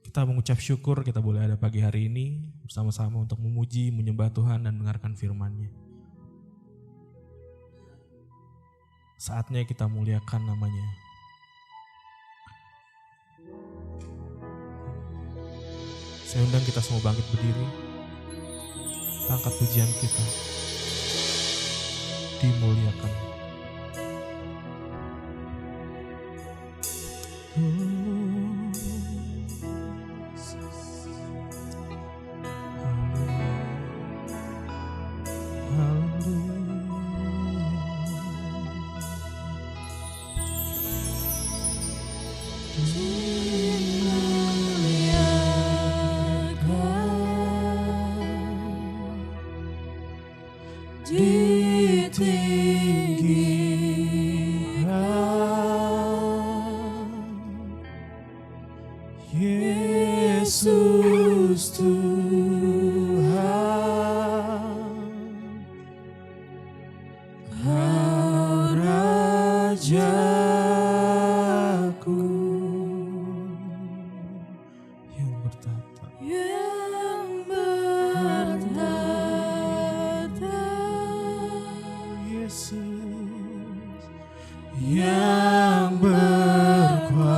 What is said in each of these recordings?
Kita mengucap syukur kita boleh ada pagi hari ini bersama-sama untuk memuji, menyembah Tuhan dan mendengarkan firman-Nya. Saatnya kita muliakan namanya. Saya undang kita semua bangkit berdiri. Kita angkat pujian kita. Dimuliakan. Yesus Tuhan, Kau Rajaku Yang bertata. Yesus yang berkuasa.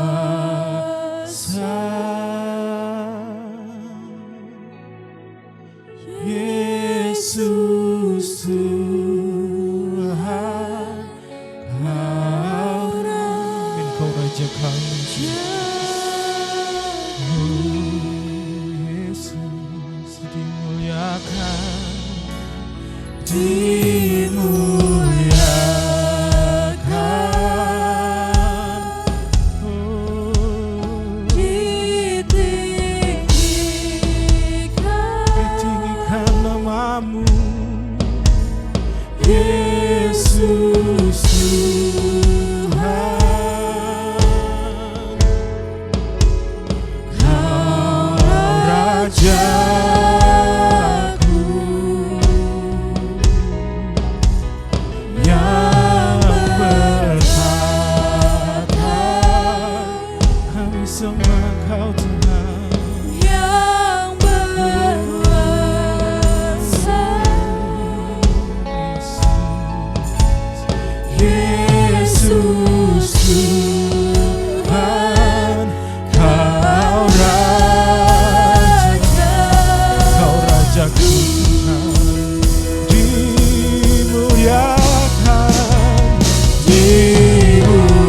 Yesus Tuhan, Kau Raja kami. Yesus dimuliakan, dimuliakan, ditinggikan namamu, Yesus Tuhan, Kau Rajaku yang bertata. Kami sembah Kau Tuhan yang berkuasa. Yesus Tuhan, Kau Raja, Kau Rajaku Tuhan, dimuliakan, dimuliakan,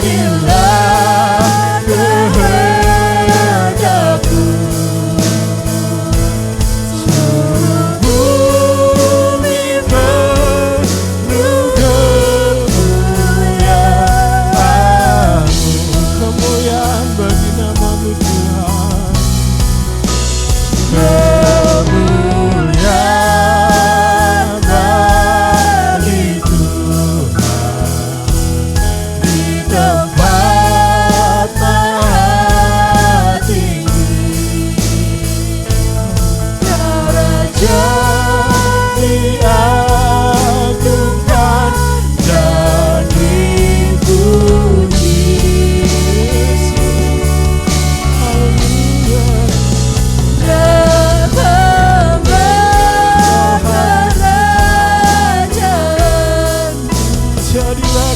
jadilah kehendakmu. Seluruh bumi penuh kemuliaan-Mu. Kemuliaan bagi nama-Mu Tuhan. Kemuliaan bagi Tuhan di tempat maha tinggi. Ya Raja diagungkan dan dipuji. Haleluya. Jadilah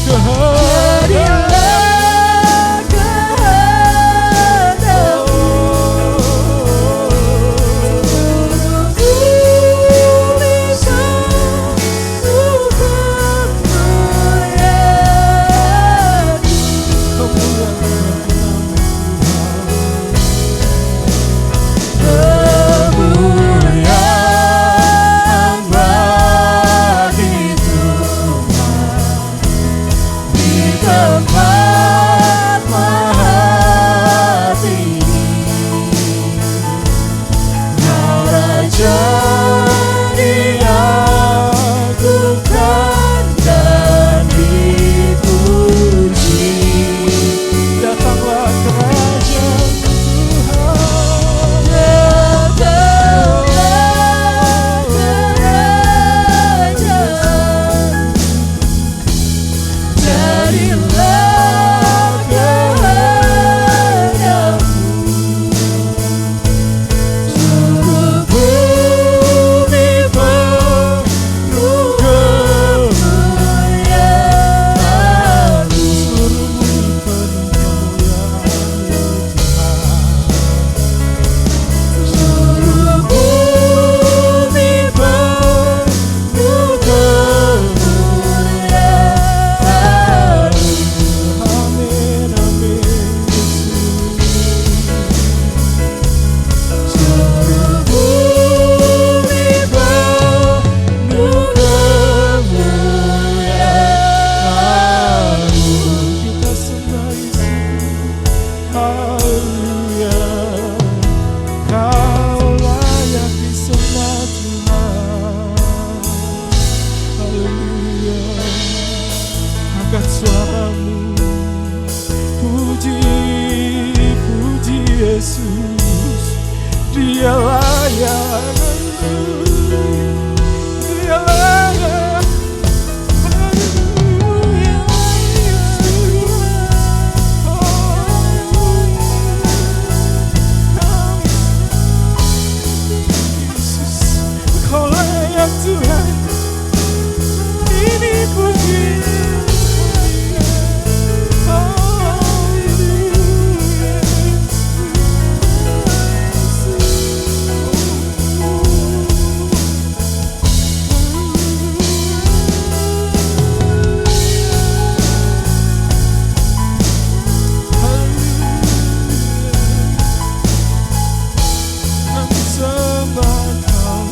kemuliaan bagi Tuhan di tempat maha tinggi. Ya Raja diagungkan dan dipuji. Datanglah kerajaan Tuhan. Jadilah kehendakmu. Seluruh bumi penuh kemuliaan-Mu. Seluruh bumi penuh kemuliaan-Mu Tuhan. Seluruh bumi penuh kemuliaan-Mu. Amin, amin, Yesus. Seluruh bumi penuh kemuliaan-Mu. Kita sembah Yesus. Haleluya. Kau layak disembah Tuhan. Haleluya. Angkat suaramu, puji, puji Yesus. Dia layak, Dia layak. Haleluya. Yesus, Kau layak Tuhan. Ini pujian. Kami sembah Kau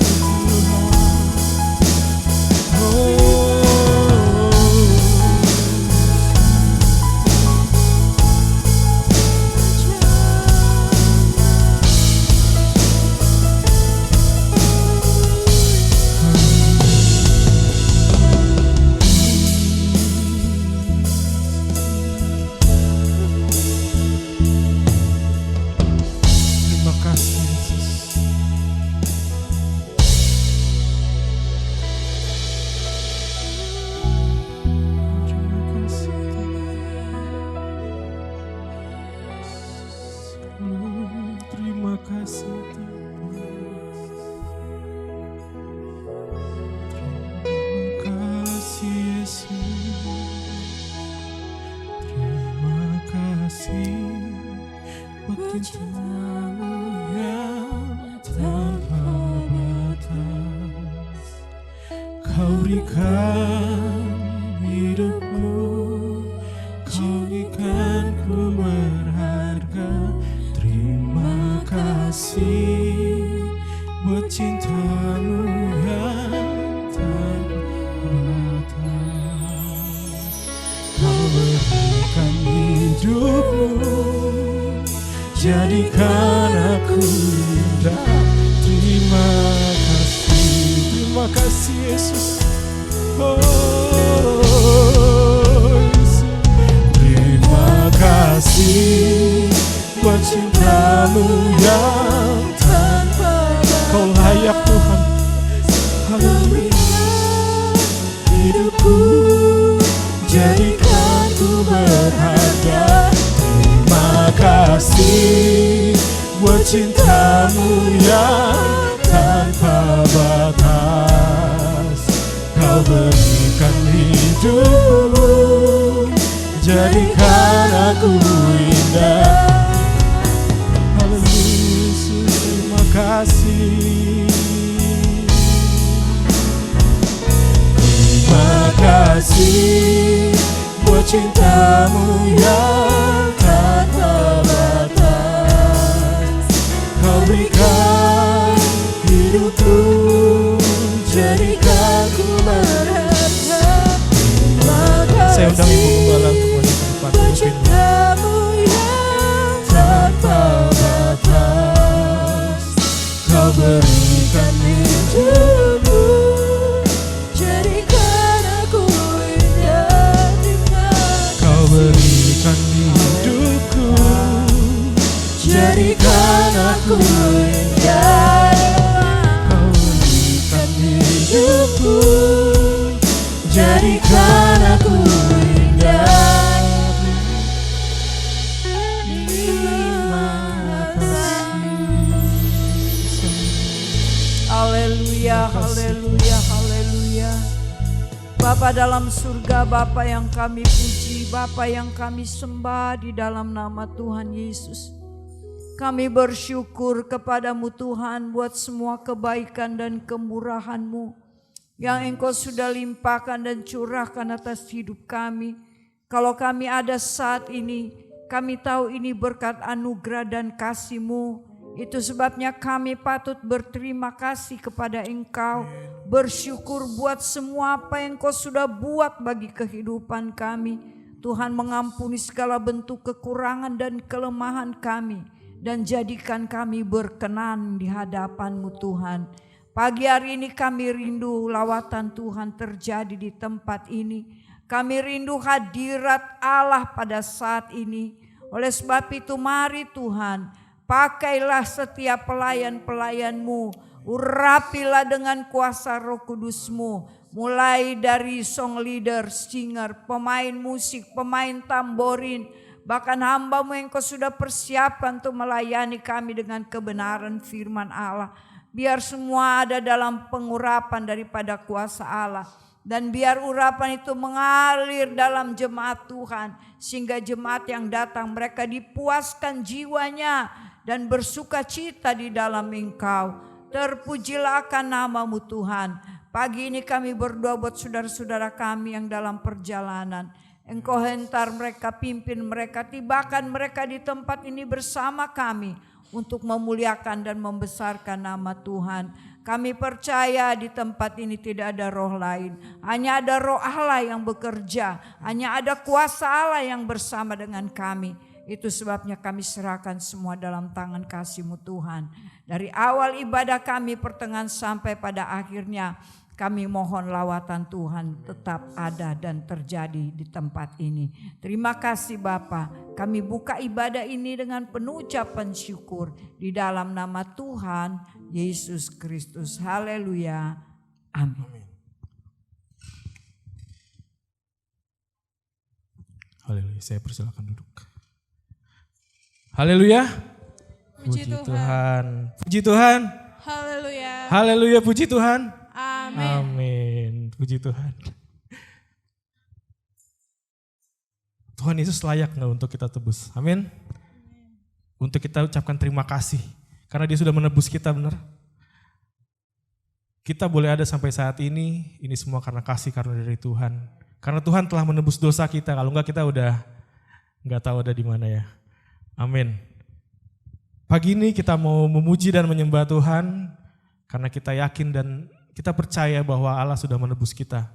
Cintamu yang tanpa batas, Kau berikan hidupmu, Kau berikan Ku berharga. Terima kasih buat cintamu yang tanpa batas. Kau berikan hidupmu, jadikan aku indah. Terima kasih Yesus. Oh, Yesus. Terima kasih buat cintamu yang tanpa batas. Kau layak Tuhan. Haleluya. Hidupku jadikan ku berharga. Terima kasih buat cintamu yang tanpa batas. Kau berikan hidupmu, jadikan aku indah. Haleluya Yesus, terima kasih. Terima kasih buat cintamu yang tanpa batas. Kau berikan hidupku, jadikan ku berharga. Saya undang Ibu Gembala untuk maju ke depan memimpin tanpa batas. Kau berikan hidupmu, Jadikan aku indah. kau berikan hidupku, jadikan aku indah. Kau berikan hidupku, jadikan aku indah. Terima kasih. Haleluya, haleluya, haleluya. Bapa dalam surga, Bapa yang kami puji, Bapa yang kami sembah di dalam nama Tuhan Yesus. Kami bersyukur kepadamu Tuhan buat semua kebaikan dan kemurahan-Mu yang Engkau sudah limpahkan dan curahkan atas hidup kami. Kalau kami ada saat ini, kami tahu ini berkat anugerah dan kasih-Mu. Itu sebabnya kami patut berterima kasih kepada Engkau. Bersyukur buat semua apa yang Engkau sudah buat bagi kehidupan kami. Tuhan mengampuni segala bentuk kekurangan dan kelemahan kami. Dan jadikan kami berkenan di hadapan-Mu Tuhan. Pagi hari ini kami rindu lawatan Tuhan terjadi di tempat ini. Kami rindu hadirat Allah pada saat ini. Oleh sebab itu mari Tuhan, pakailah setiap pelayan-pelayan-Mu. Urapilah dengan kuasa Roh Kudus-Mu. Mulai dari song leader, singer, pemain musik, pemain tamborin. Bahkan hamba-Mu yang Kau sudah persiapkan untuk melayani kami dengan kebenaran firman Allah. Biar semua ada dalam pengurapan daripada kuasa Allah. Dan biar urapan itu mengalir dalam jemaat Tuhan. Sehingga jemaat yang datang mereka dipuaskan jiwanya. Dan bersuka cita di dalam Engkau. Terpujilah akan nama-Mu Tuhan. Pagi ini kami berdoa buat saudara-saudara kami yang dalam perjalanan. Engkau hentar mereka, pimpin mereka, tibakan mereka di tempat ini bersama kami. Untuk memuliakan dan membesarkan nama Tuhan. Kami percaya di tempat ini tidak ada roh lain. Hanya ada roh Allah yang bekerja. Hanya ada kuasa Allah yang bersama dengan kami. Itu sebabnya kami serahkan semua dalam tangan kasih-Mu Tuhan. Dari awal ibadah kami pertengahan sampai pada akhirnya. Kami mohon lawatan Tuhan tetap ada dan terjadi di tempat ini. Terima kasih Bapa. Kami buka ibadah ini dengan penuh ucapan syukur. Di dalam nama Tuhan Yesus Kristus. Haleluya. Amin. Haleluya, saya persilakan duduk. Haleluya. Puji Tuhan. Puji Tuhan. Haleluya. Haleluya, puji Tuhan. Amin. Amin. Puji Tuhan. Tuhan Yesus layak untuk kita tebus. Amin. Untuk kita ucapkan terima kasih. Karena Dia sudah menebus kita, benar. Kita boleh ada sampai saat ini semua karena kasih karena dari Tuhan. Karena Tuhan telah menebus dosa kita. Kalau enggak kita udah nggak tahu ada di mana ya. Amin. Pagi ini kita mau memuji dan menyembah Tuhan karena kita yakin dan kita percaya bahwa Allah sudah menebus kita.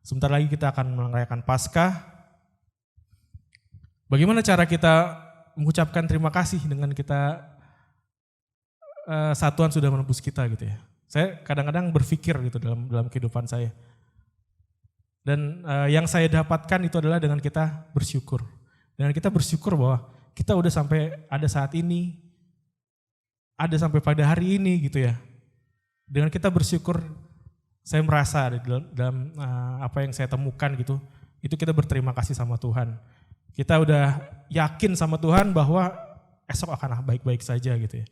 Sebentar lagi kita akan merayakan Paskah. Bagaimana cara kita mengucapkan terima kasih dengan kita Tuhan sudah menebus kita gitu ya. Saya kadang-kadang berpikir gitu dalam kehidupan saya. Dan yang saya dapatkan itu adalah dengan kita bersyukur. Dengan kita bersyukur bahwa kita udah sampai ada saat ini, ada sampai pada hari ini gitu ya. Dengan kita bersyukur, saya merasa dalam apa yang saya temukan gitu, itu kita berterima kasih sama Tuhan. Kita udah yakin sama Tuhan bahwa esok akan baik-baik saja gitu ya.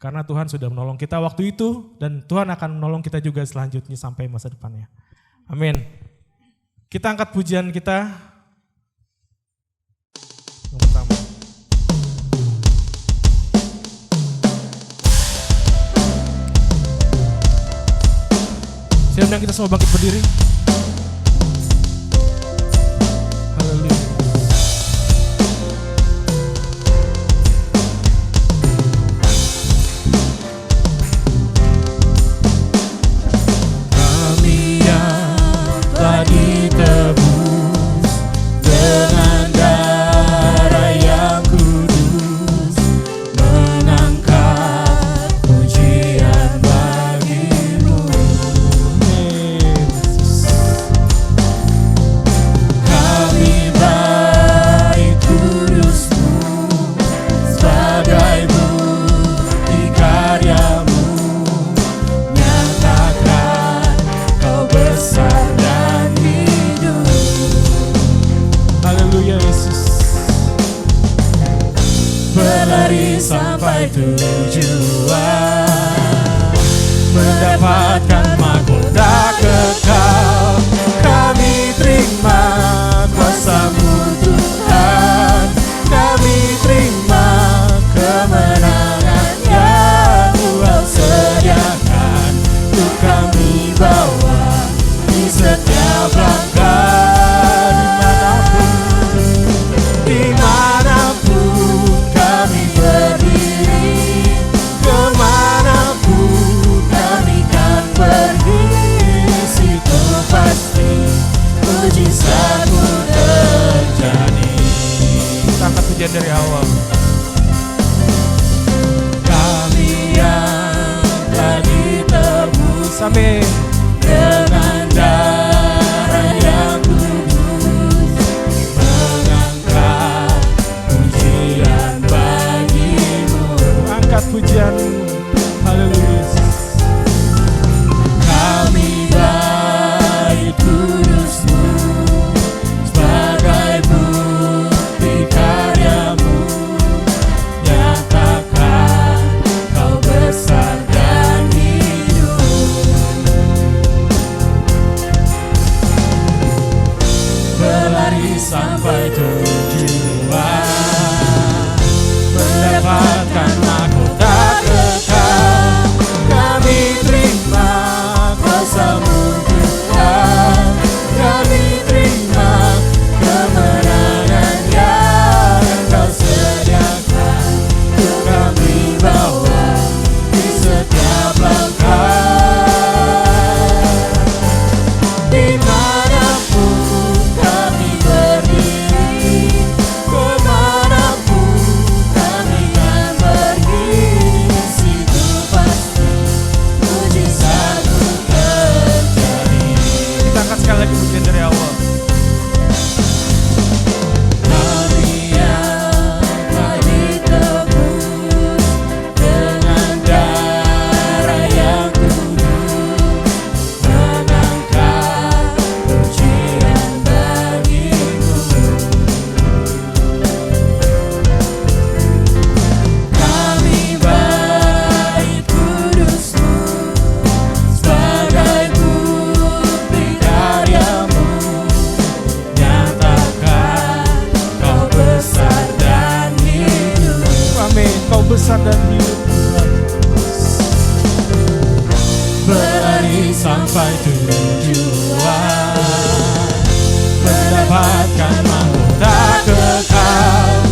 Karena Tuhan sudah menolong kita waktu itu dan Tuhan akan menolong kita juga selanjutnya sampai masa depannya. Amin. Kita angkat pujian kita. Yang pertama. Saya undang kita semua bangkit berdiri. Haleluya. Kami yang telah ditebus dengan darah yang kudus, mengangkat pujian bagimu. Kami baik kudus-Mu sebagai bukti karya-Mu, nyatakan Kau besar dan hidup. Haleluya Yesus. Berlari sampai tujuan, mendapatkan mahkota kekal. Kami terima kuasa-Mu Tuhan, kami terima kemenangan yang Kau sediakan untuk kami bawa di setiap langkah. Dimanapun kami berdiri, kemanapun kami kan pergi, situ pasti mujizat-Mu terjadi. Kita angkat pujian dari awal. Kami yang telah ditebus Amin. dengan darah yang kudus, mengangkat pujian bagi-Mu. Angkat pujian. Haleluya. Kami baik kudus-Mu sebagai bukti karya-Mu, nyatakan Kau besar dan hidup. Berlari sampai tujuan, mendapatkan mahkota kekal. Kami terima kuasa-Mu Tuhan, kami terima kemenangan yang Kau sediakan untuk kami bawa di setiap langkah. Dimanapun kami berdiri, kemanapun kami kan pergi, situ pasti mujizat-Mu terjadi. Kita angkat sekali lagi pujian dari awal. Kami yang telah ditebus dengan darah yang kudus, mengangkat pujian bagi-Mu. Kami baik kudus-Mu sebagai bukti karya-Mu, nyatakan Kau besar dan hidup. Amin. Kau besar dan hidup. Berlari sampai tujuan, mendapatkan mahkota kekal.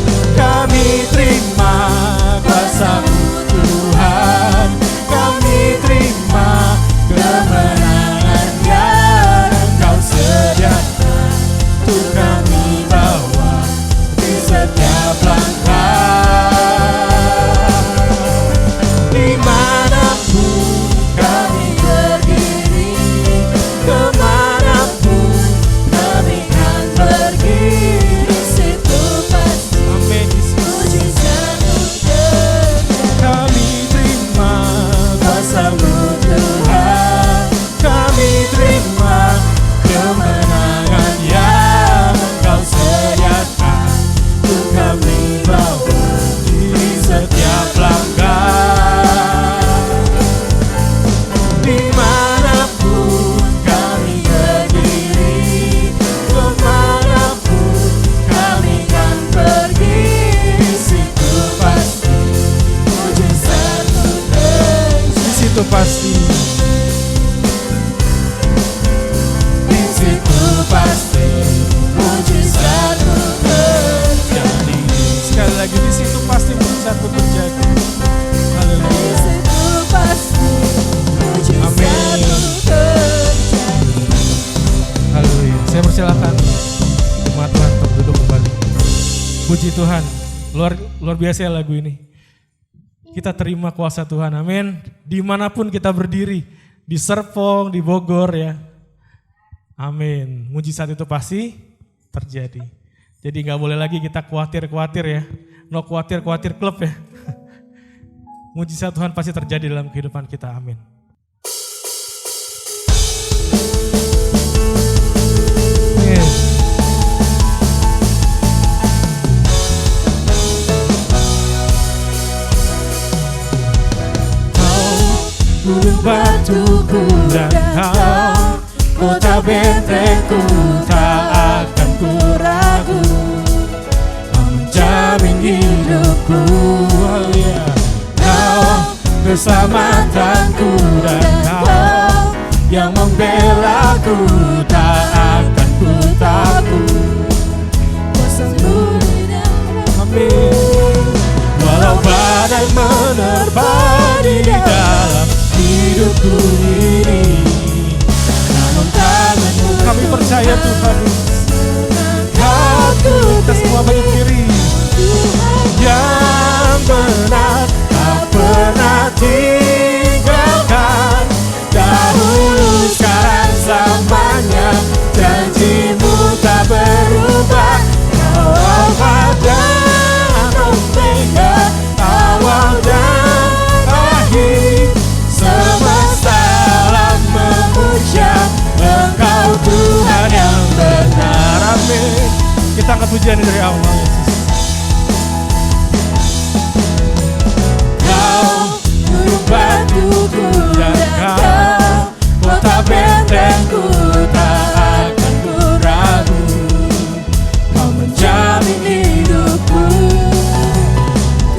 Sekali lagi di situ pasti mujizat terjadi. Haleluya. Itu pasti mujizat terjadi. Haleluya. Saya persilakan jemaat Tuhan untuk duduk kembali. Puji Tuhan. Luar biasa ya lagu ini. Kita terima kuasa Tuhan. Amin. Dimanapun kita berdiri. Di Serpong, di Bogor ya. Amin. Mujizat itu pasti terjadi. Jadi gak boleh lagi kita khawatir-khawatir ya. No khawatir-khawatir klub ya. Mujizat Tuhan pasti terjadi dalam kehidupan kita. Amin. Gunung batuku dan kau, kota bentengku, tak akan ku ragu. Kau menjamin hidupku, kau keselamatanku, dan kau yang membelaku, tak akan ku takut. Kuasamu di dalam, amin. Walau badai menerpa di dalam hidupku ini, namun tanganmu Kami percaya Tuhan. Kau Kita semua bagi diri. yang benar, tak pernah tinggalkan. Dahulu, sekarang, selamanya, janjimu tak berubah. Kau Alfa dan Omega, awal dan akhir. Semesta alam memuja Engkau Tuhan yang benar. Amin. Kita angkat pujian dari awal Yesus. Kau gunung batuku dan kau kota bentengku, tak akan ku ragu. Kau menjamin hidupku,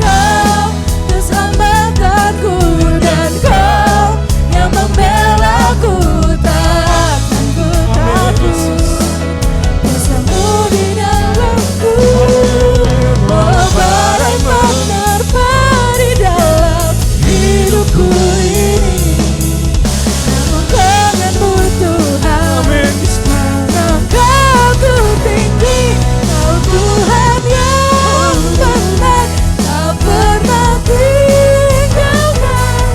kau keselamatanku, dan kau yang membelaku, tak akan ku takut. Kuasamu di dalamku, walau badai menerpa di dalam hidupku ini, namun tanganmu Tuhan, langkahku tinggi. Kau Tuhan yang benar, tak pernah tinggalkan.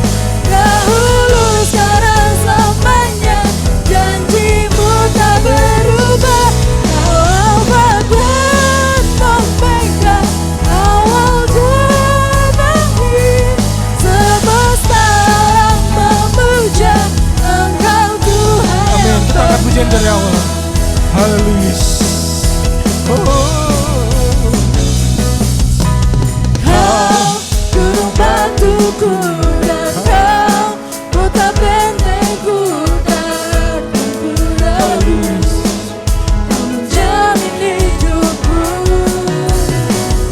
Dahulu, sekarang, selamanya, janjimu tak berubah. Kau Alfa dan Omega, awal dan akhir. Semesta alam memuja Engkau Tuhan Amin. yang Kita angkat pujian dari awal. Haleluya. Kau gunung batuku dan kau kota bentengku, tak akan ku ragu. Kau menjamin hidupku,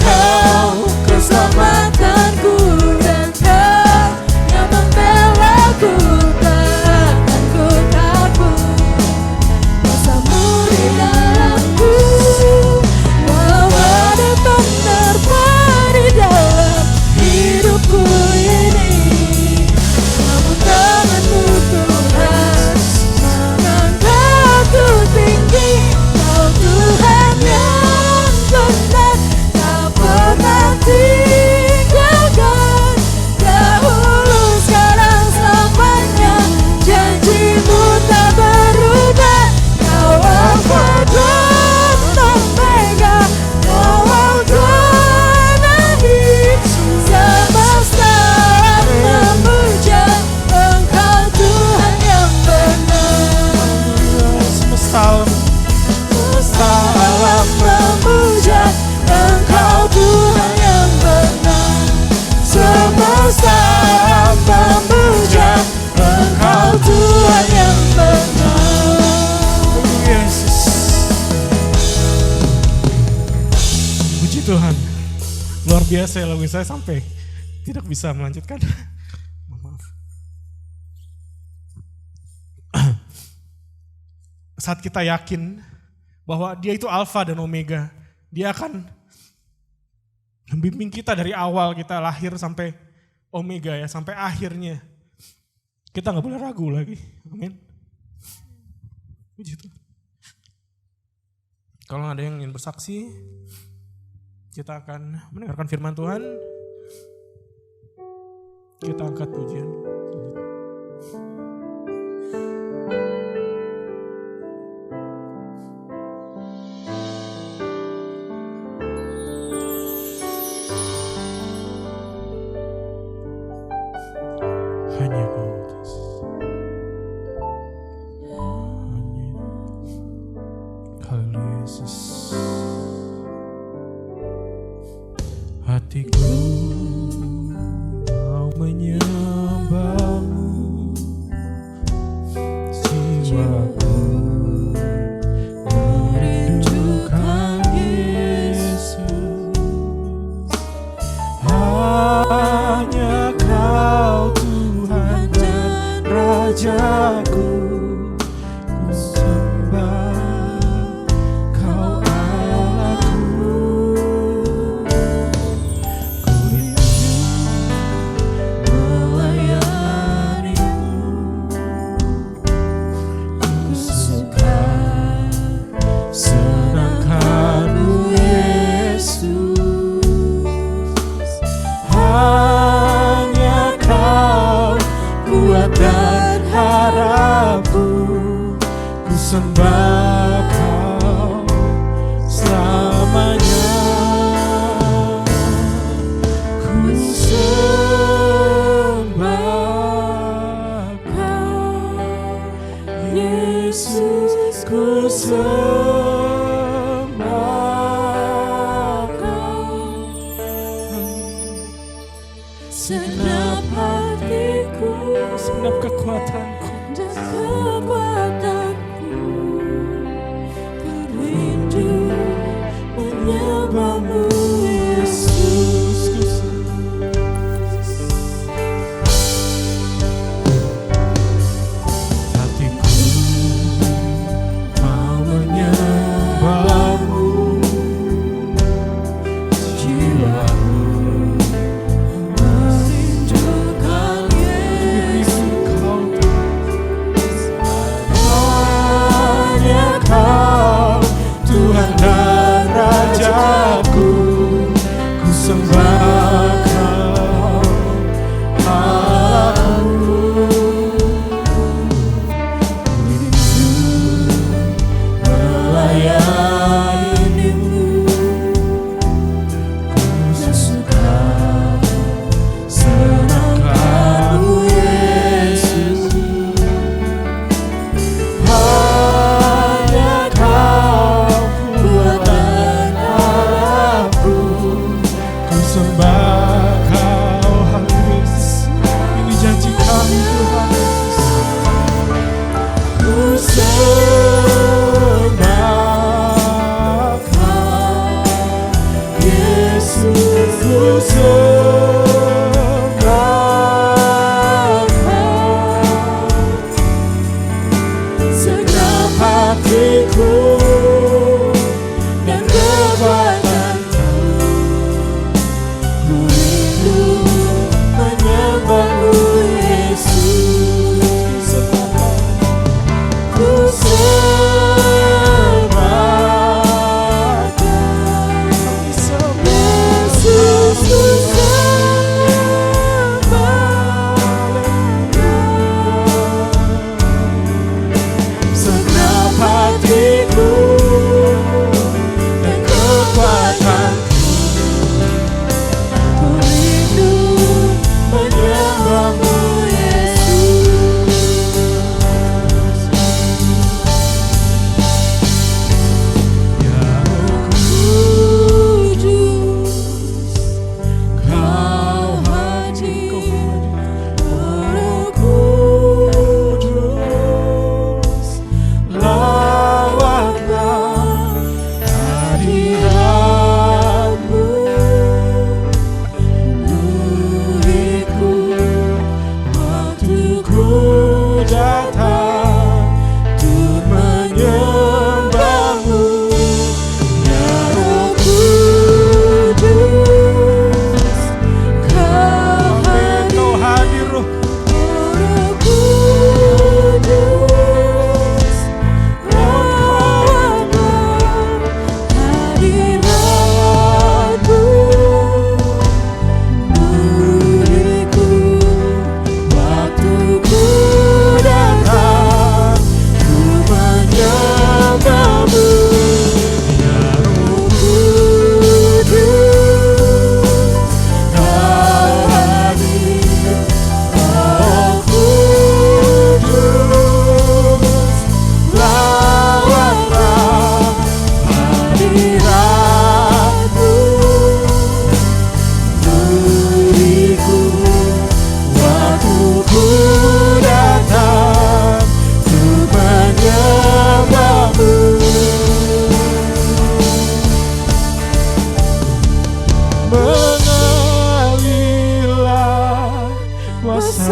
kau keselamatanku, dan kau yang membelaku, tak akan ku takut. Kuasamu di dalamku, walau badai menerpa di dalam hidupku ini, namun tanganmu Tuhan, langkahku tinggi. Kau Tuhan yang benar, tak pernah tinggalkan. Dahulu, sekarang, selamanya, janjimu tak berubah. Kau Alfa dan Omega, awal dan akhir. Semesta alam memuja Engkau Tuhan yang benar. Semesta alam. Semesta alam memuja Engkau Tuhan yang benar. Semesta alam memuja Engkau Tuhan yang benar. Yesus. Puji Tuhan. Luar biasa ya lagu saya sampai tidak bisa melanjutkan. Maaf. Saat kita yakin bahwa dia itu Alfa dan Omega, dia akan Membimbing kita dari awal kita lahir sampai omega ya, sampai akhirnya. Kita gak boleh ragu lagi. Amin. Puji Tuhan. Kalau ada yang ingin bersaksi, kita akan mendengarkan firman Tuhan. Kita angkat pujian. Hanya Kau. Haleluya Yesus. Hatiku mau menyembah-Mu, jiwaku merindukan Yesus. Hanya Kau Tuhan dan Rajaku, ku sembah Kau Allahku. Ku rindu melayani-Mu, ku suka senangkan-Mu Yesus. Hanya Kau kuat dan harapku, ku sembah Kau selamanya. Ku sembah Kau Yesus, ku sembah Kau. Segenap hatiku, segenap kekuatanku, dan kekuatanku merindu menyembah-Mu Yesus. Hatiku mau menyembah-Mu, jiwaku merindukan Yesus.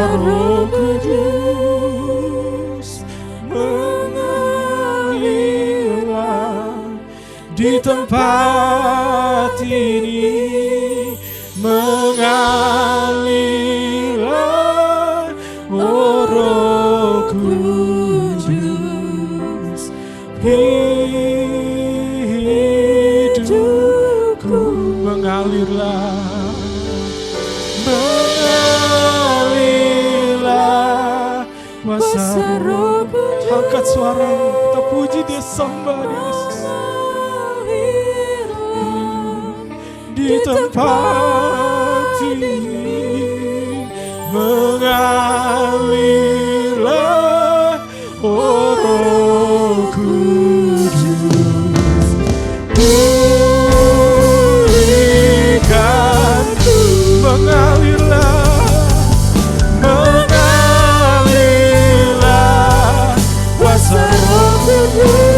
kuasa Roh Kudus mengalirlah di tempat ini, mengalirlah, oh Roh Kudus, hidupku mengalirlah, mengalirlah kuasa Roh Kudus. Angkat suara, kita puji Dia, sembah Dia Yesus. Di tempat ini mengalirlah, oh Roh Kudus, pulihkanku, mengalirlah, mengalirlah kuasa Roh Kudus.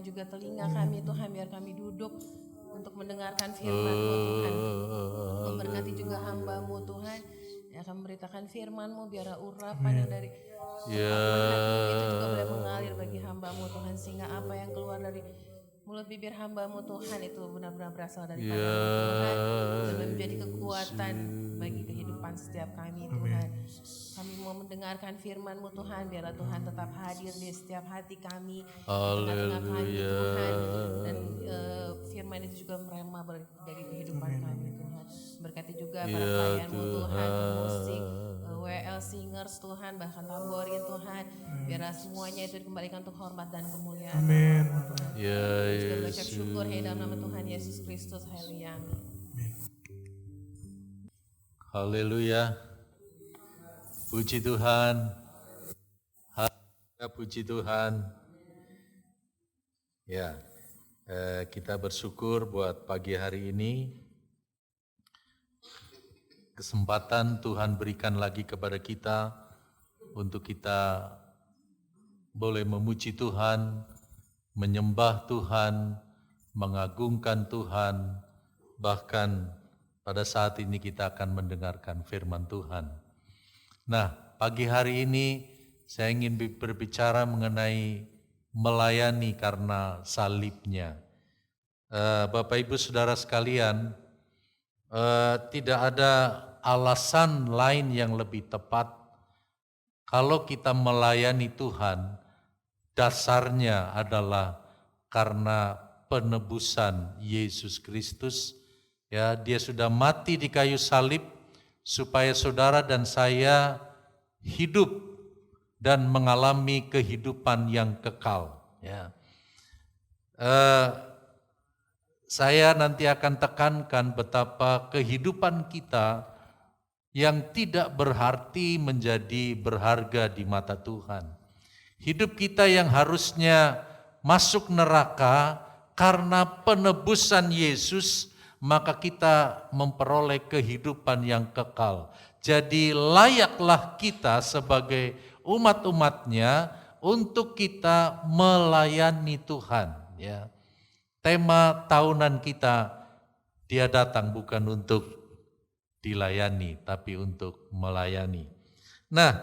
Juga telinga kami Tuhan, biar kami duduk untuk mendengarkan firman-Mu Tuhan. Memberkati juga hamba-Mu Tuhan yang akan memberitakan firman-Mu, biar urapan yang dari Tuhan itu juga boleh mengalir bagi hamba-Mu Tuhan, sehingga apa yang keluar dari mulut bibir hamba-Mu Tuhan itu benar-benar berasal daripada Tuhan dan menjadi kekuatan bagi kehidupan setiap kami Tuhan. Kami mau mendengarkan firman-Mu Tuhan, biarlah Tuhan tetap hadir di setiap hati kami, tengah-tengah kami Tuhan, dan firman itu juga merema bagi kehidupan kami Tuhan. Berkati juga para pelayan-Mu Tuhan, musik, WL Singers Tuhan, bahkan tamborin Tuhan, biarlah semuanya itu dikembalikan untuk hormat dan kemuliaan. Amin. Juga berucap syukur dalam nama Tuhan Yesus Kristus. Haleluya. Haleluya. Puji Tuhan. Haleluya, puji Tuhan. Ya. Kita bersyukur buat pagi hari ini, kesempatan Tuhan berikan lagi kepada kita untuk kita boleh memuji Tuhan, menyembah Tuhan, mengagungkan Tuhan, bahkan pada saat ini kita akan mendengarkan firman Tuhan. Nah, pagi hari ini saya ingin berbicara mengenai melayani karena salibnya. Bapak Ibu Saudara sekalian, tidak ada alasan lain yang lebih tepat kalau kita melayani Tuhan, dasarnya adalah karena penebusan Yesus Kristus. Ya, dia sudah mati di kayu salib supaya saudara dan saya hidup dan mengalami kehidupan yang kekal. Ya. Saya nanti akan tekankan betapa kehidupan kita yang tidak berarti menjadi berharga di mata Tuhan. Hidup kita yang harusnya masuk neraka karena penebusan Yesus, maka kita memperoleh kehidupan yang kekal. Jadi layaklah kita sebagai umat-umatnya untuk kita melayani Tuhan. Ya. Tema tahunan kita, dia datang bukan untuk dilayani, tapi untuk melayani. Nah,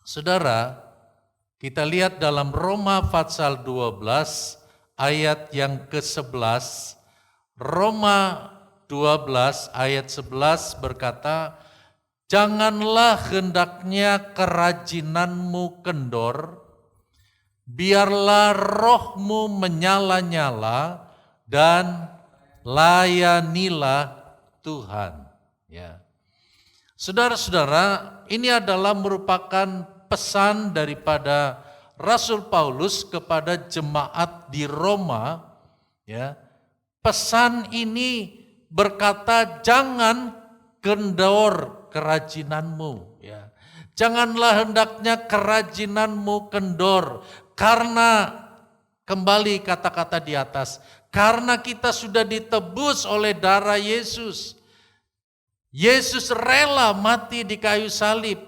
saudara, kita lihat dalam Roma pasal 12 ayat yang ke-11. Roma 12 ayat 11 berkata, janganlah hendaknya kerajinanmu kendor, biarlah rohmu menyala-nyala dan layanilah Tuhan. Ya. Saudara-saudara, ini adalah merupakan pesan daripada Rasul Paulus kepada jemaat di Roma. Ya. Pesan ini berkata, jangan kendor kerajinanmu. Ya. Janganlah hendaknya kerajinanmu kendor, karena kembali kata-kata di atas, karena kita sudah ditebus oleh darah Yesus. Yesus rela mati di kayu salib.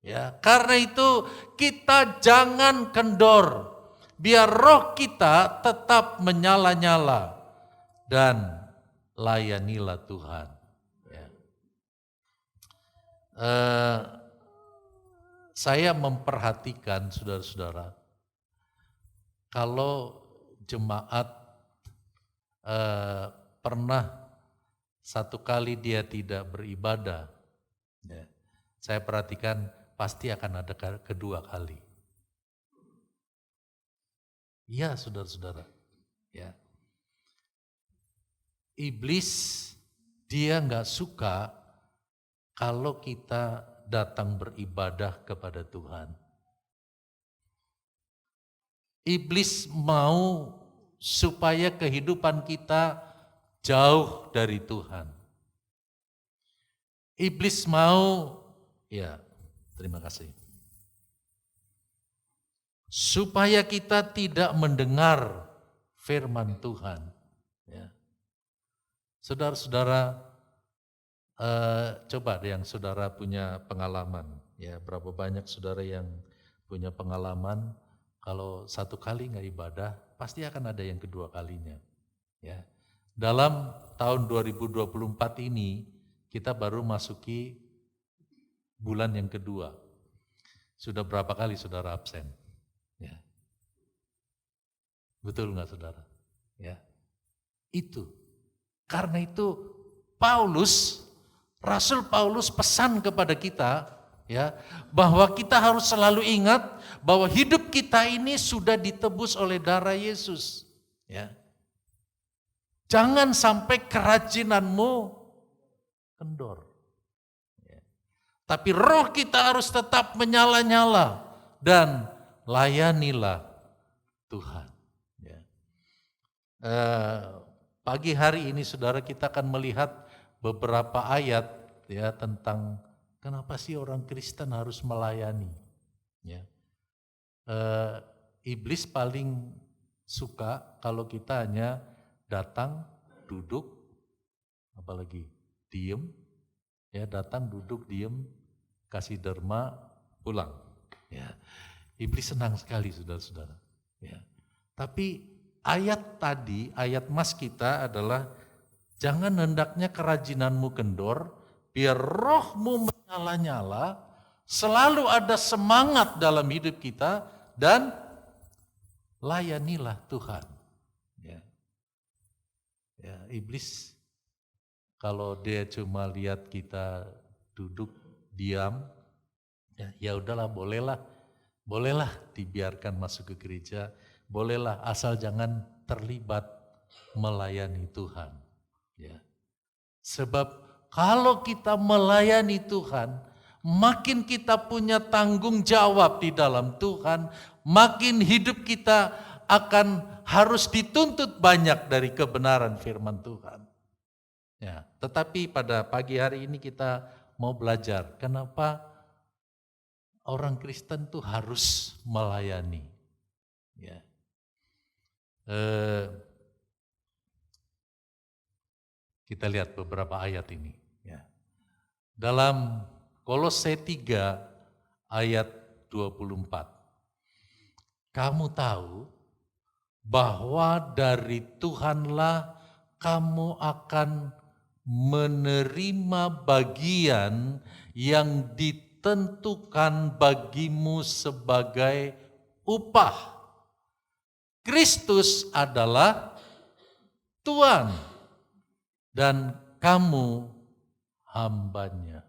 Ya, karena itu kita jangan kendor, biar roh kita tetap menyala-nyala dan layanilah Tuhan. Ya. Saya memperhatikan saudara-saudara, kalau jemaat pernah satu kali dia tidak beribadah, ya, saya perhatikan pasti akan ada kedua kali. Iya saudara-saudara, ya. Iblis dia nggak suka kalau kita datang beribadah kepada Tuhan. Iblis mau supaya kehidupan kita jauh dari Tuhan. Iblis mau, ya, terima kasih, supaya kita tidak mendengar firman Tuhan. Ya. Saudara-saudara, coba deh yang saudara punya pengalaman, ya, berapa banyak saudara yang punya pengalaman kalau satu kali nggak ibadah, pasti akan ada yang kedua kalinya. Ya. Dalam tahun 2024 ini kita baru masuki bulan yang kedua. Sudah berapa kali saudara absen? Ya. Betul nggak saudara? Ya. Itu. Karena itu Rasul Paulus pesan kepada kita, ya, bahwa kita harus selalu ingat bahwa hidup kita ini sudah ditebus oleh darah Yesus. Ya. Jangan sampai kerajinanmu kendor. Ya. Tapi roh kita harus tetap menyala-nyala dan layanilah Tuhan. Ya. Pagi hari ini saudara kita akan melihat beberapa ayat, ya, tentang kenapa sih orang Kristen harus melayani. Ya. Iblis paling suka kalau kita hanya datang, duduk, apalagi diem, ya datang, duduk, diem, kasih derma, pulang. Ya, iblis senang sekali saudara-saudara. Ya, tapi ayat tadi, ayat mas kita adalah jangan hendaknya kerajinanmu kendor, biar rohmu menyala-nyala, selalu ada semangat dalam hidup kita dan layanilah Tuhan. Ya. Ya, iblis kalau dia cuma lihat kita duduk diam, ya udahlah, bolehlah dibiarkan masuk ke gereja, bolehlah asal jangan terlibat melayani Tuhan. Ya. Sebab kalau kita melayani Tuhan, makin kita punya tanggung jawab di dalam Tuhan, makin hidup kita akan harus dituntut banyak dari kebenaran firman Tuhan. Ya, tetapi pada pagi hari ini kita mau belajar kenapa orang Kristen tuh harus melayani. Ya. Kita lihat beberapa ayat ini. Ya. Dalam Kolose 3 ayat 24. Kamu tahu bahwa dari Tuhanlah kamu akan menerima bagian yang ditentukan bagimu sebagai upah. Kristus adalah Tuhan dan kamu hambanya.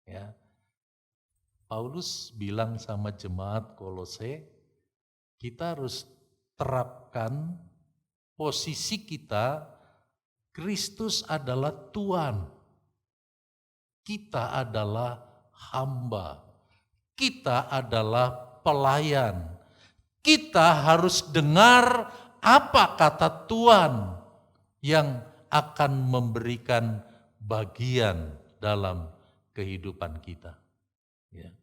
Ya. Paulus bilang sama jemaat Kolose, kita harus terapkan posisi kita, Kristus adalah Tuhan. Kita adalah hamba. Kita adalah pelayan. Kita harus dengar apa kata Tuhan yang akan memberikan bagian dalam kehidupan kita. Ya.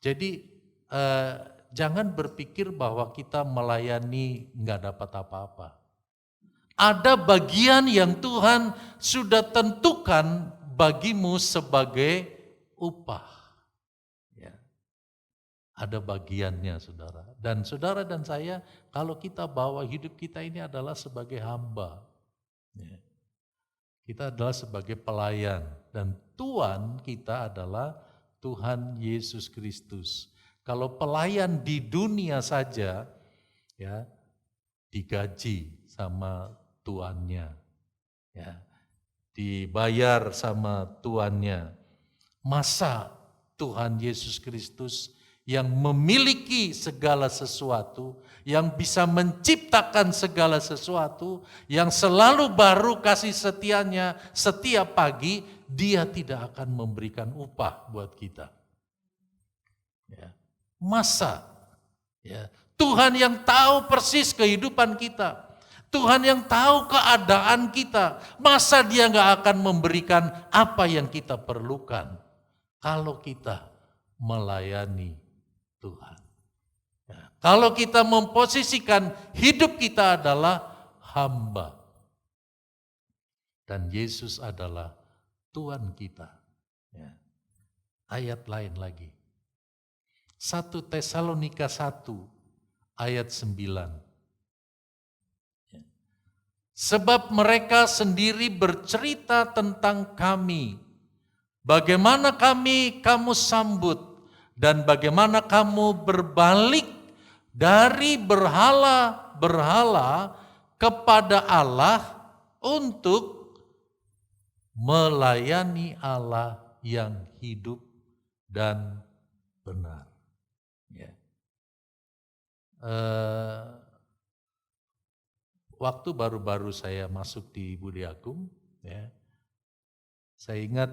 Jadi jangan berpikir bahwa kita melayani nggak dapat apa-apa. Ada bagian yang Tuhan sudah tentukan bagimu sebagai upah. Ya. Ada bagiannya saudara. Dan saudara dan saya kalau kita bawa hidup kita ini adalah sebagai hamba. Ya. Kita adalah sebagai pelayan dan Tuhan kita adalah Tuhan Yesus Kristus. Kalau pelayan di dunia saja ya digaji sama tuannya. Ya, dibayar sama tuannya. Masa Tuhan Yesus Kristus yang memiliki segala sesuatu, yang bisa menciptakan segala sesuatu, yang selalu baru kasih setianya setiap pagi, dia tidak akan memberikan upah buat kita. Ya. Masa ya, Tuhan yang tahu persis kehidupan kita, Tuhan yang tahu keadaan kita, masa dia gak akan memberikan apa yang kita perlukan kalau kita melayani Tuhan. Ya, kalau kita memposisikan hidup kita adalah hamba. Dan Yesus adalah Tuhan kita. Ya. Ayat lain lagi. 1 Tesalonika 1 ayat 9. Ya. Sebab mereka sendiri bercerita tentang kami. Bagaimana kamu sambut dan bagaimana kamu berbalik dari berhala-berhala kepada Allah untuk melayani Allah yang hidup dan benar. Ya. Waktu baru-baru saya masuk di Budi Agung, ya, saya ingat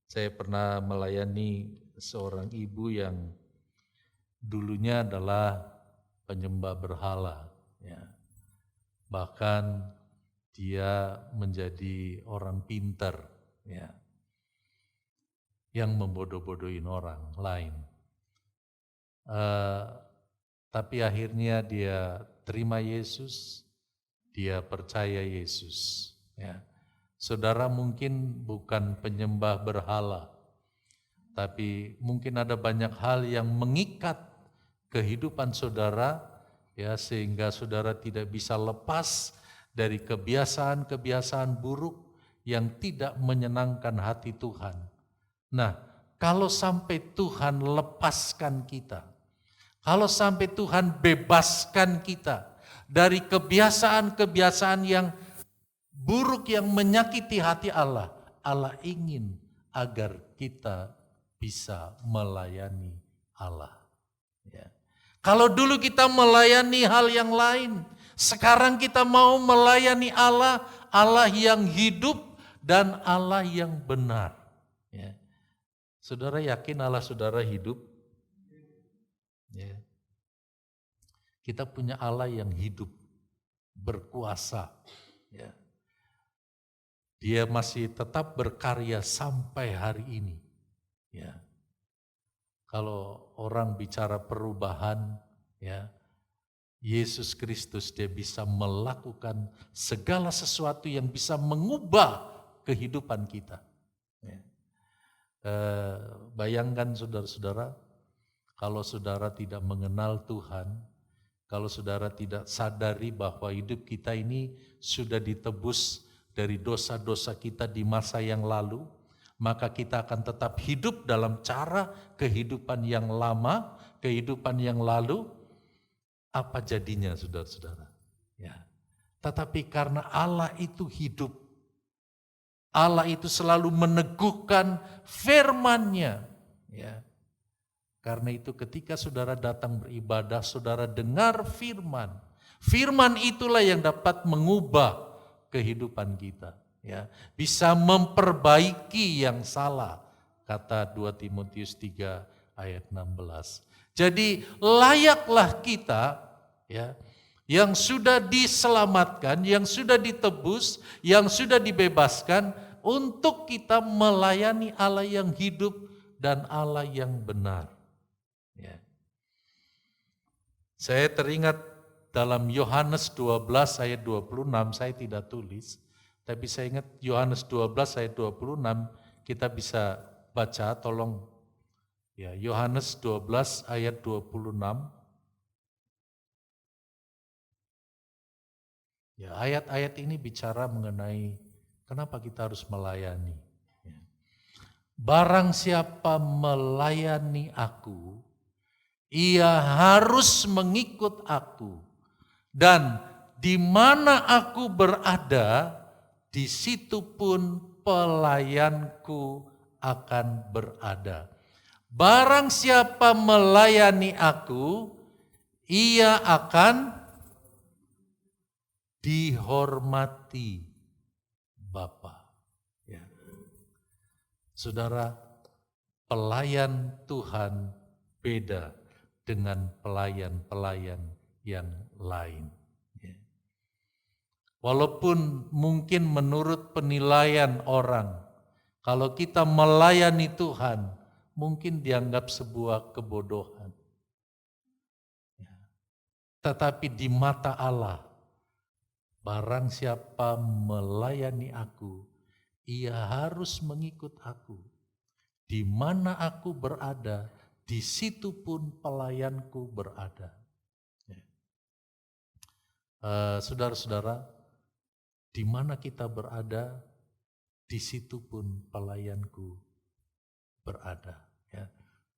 saya pernah melayani seorang ibu yang dulunya adalah penyembah berhala. Ya. Bahkan dia menjadi orang pintar, ya, yang membodoh-bodohin orang lain. Tapi akhirnya dia terima Yesus, dia percaya Yesus. Ya. Saudara mungkin bukan penyembah berhala, tapi mungkin ada banyak hal yang mengikat kehidupan saudara, ya, sehingga saudara tidak bisa lepas dari kebiasaan-kebiasaan buruk yang tidak menyenangkan hati Tuhan. Nah, kalau sampai Tuhan lepaskan kita, kalau sampai Tuhan bebaskan kita dari kebiasaan-kebiasaan yang buruk yang menyakiti hati Allah, Allah ingin agar kita bisa melayani Allah. Ya. Kalau dulu kita melayani hal yang lain, sekarang kita mau melayani Allah, Allah yang hidup dan Allah yang benar. Ya. Saudara yakin Allah saudara hidup? Ya. Kita punya Allah yang hidup, berkuasa. Ya. Dia masih tetap berkarya sampai hari ini. Ya. Kalau orang bicara perubahan, ya, Yesus Kristus dia bisa melakukan segala sesuatu yang bisa mengubah kehidupan kita. Ya. Bayangkan saudara-saudara, kalau saudara tidak mengenal Tuhan, kalau saudara tidak sadari bahwa hidup kita ini sudah ditebus dari dosa-dosa kita di masa yang lalu, maka kita akan tetap hidup dalam cara kehidupan yang lama, kehidupan yang lalu. Apa jadinya saudara-saudara? Ya. Tetapi karena Allah itu hidup, Allah itu selalu meneguhkan firman-Nya. Ya. Karena itu ketika saudara datang beribadah, saudara dengar firman. Firman itulah yang dapat mengubah kehidupan kita, ya, bisa memperbaiki yang salah, kata 2 Timotius 3 ayat 16. Jadi layaklah kita, ya, yang sudah diselamatkan, yang sudah ditebus, yang sudah dibebaskan, untuk kita melayani Allah yang hidup dan Allah yang benar. Ya. Saya teringat dalam Yohanes 12 ayat 26, saya tidak tulis, tapi saya ingat Yohanes 12 ayat 26, kita bisa baca, tolong. Ya, Yohanes 12 ayat 26. Ya, ayat-ayat ini bicara mengenai kenapa kita harus melayani. Ya. Barang siapa melayani aku, ia harus mengikut aku. Dan di mana aku berada, di situ pun pelayanku akan berada. Barang siapa melayani aku, ia akan dihormati Bapa. Ya. Saudara, pelayan Tuhan beda dengan pelayan-pelayan yang lain. Ya. Walaupun mungkin menurut penilaian orang, kalau kita melayani Tuhan, mungkin dianggap sebuah kebodohan. Ya. Tetapi di mata Allah, barang siapa melayani aku, ia harus mengikut aku. Di mana aku berada, di situ pun pelayanku berada. Saudara-saudara, di mana kita berada, di situ pun pelayanku berada. Ya.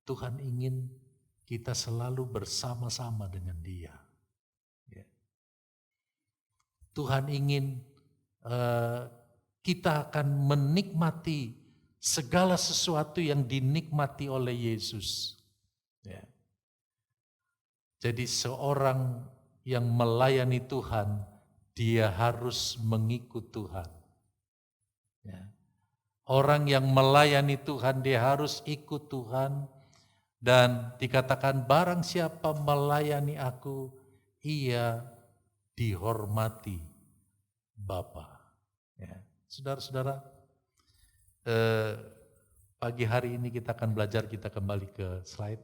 Tuhan ingin kita selalu bersama-sama dengan Dia. Ya. Tuhan ingin kita akan menikmati segala sesuatu yang dinikmati oleh Yesus. Ya. Jadi seorang yang melayani Tuhan, dia harus mengikut Tuhan. Ya. Orang yang melayani Tuhan, dia harus ikut Tuhan. Dan dikatakan barang siapa melayani aku, ia dihormati Bapa. Ya. Saudara-saudara, pagi hari ini kita akan belajar, kita kembali ke slide.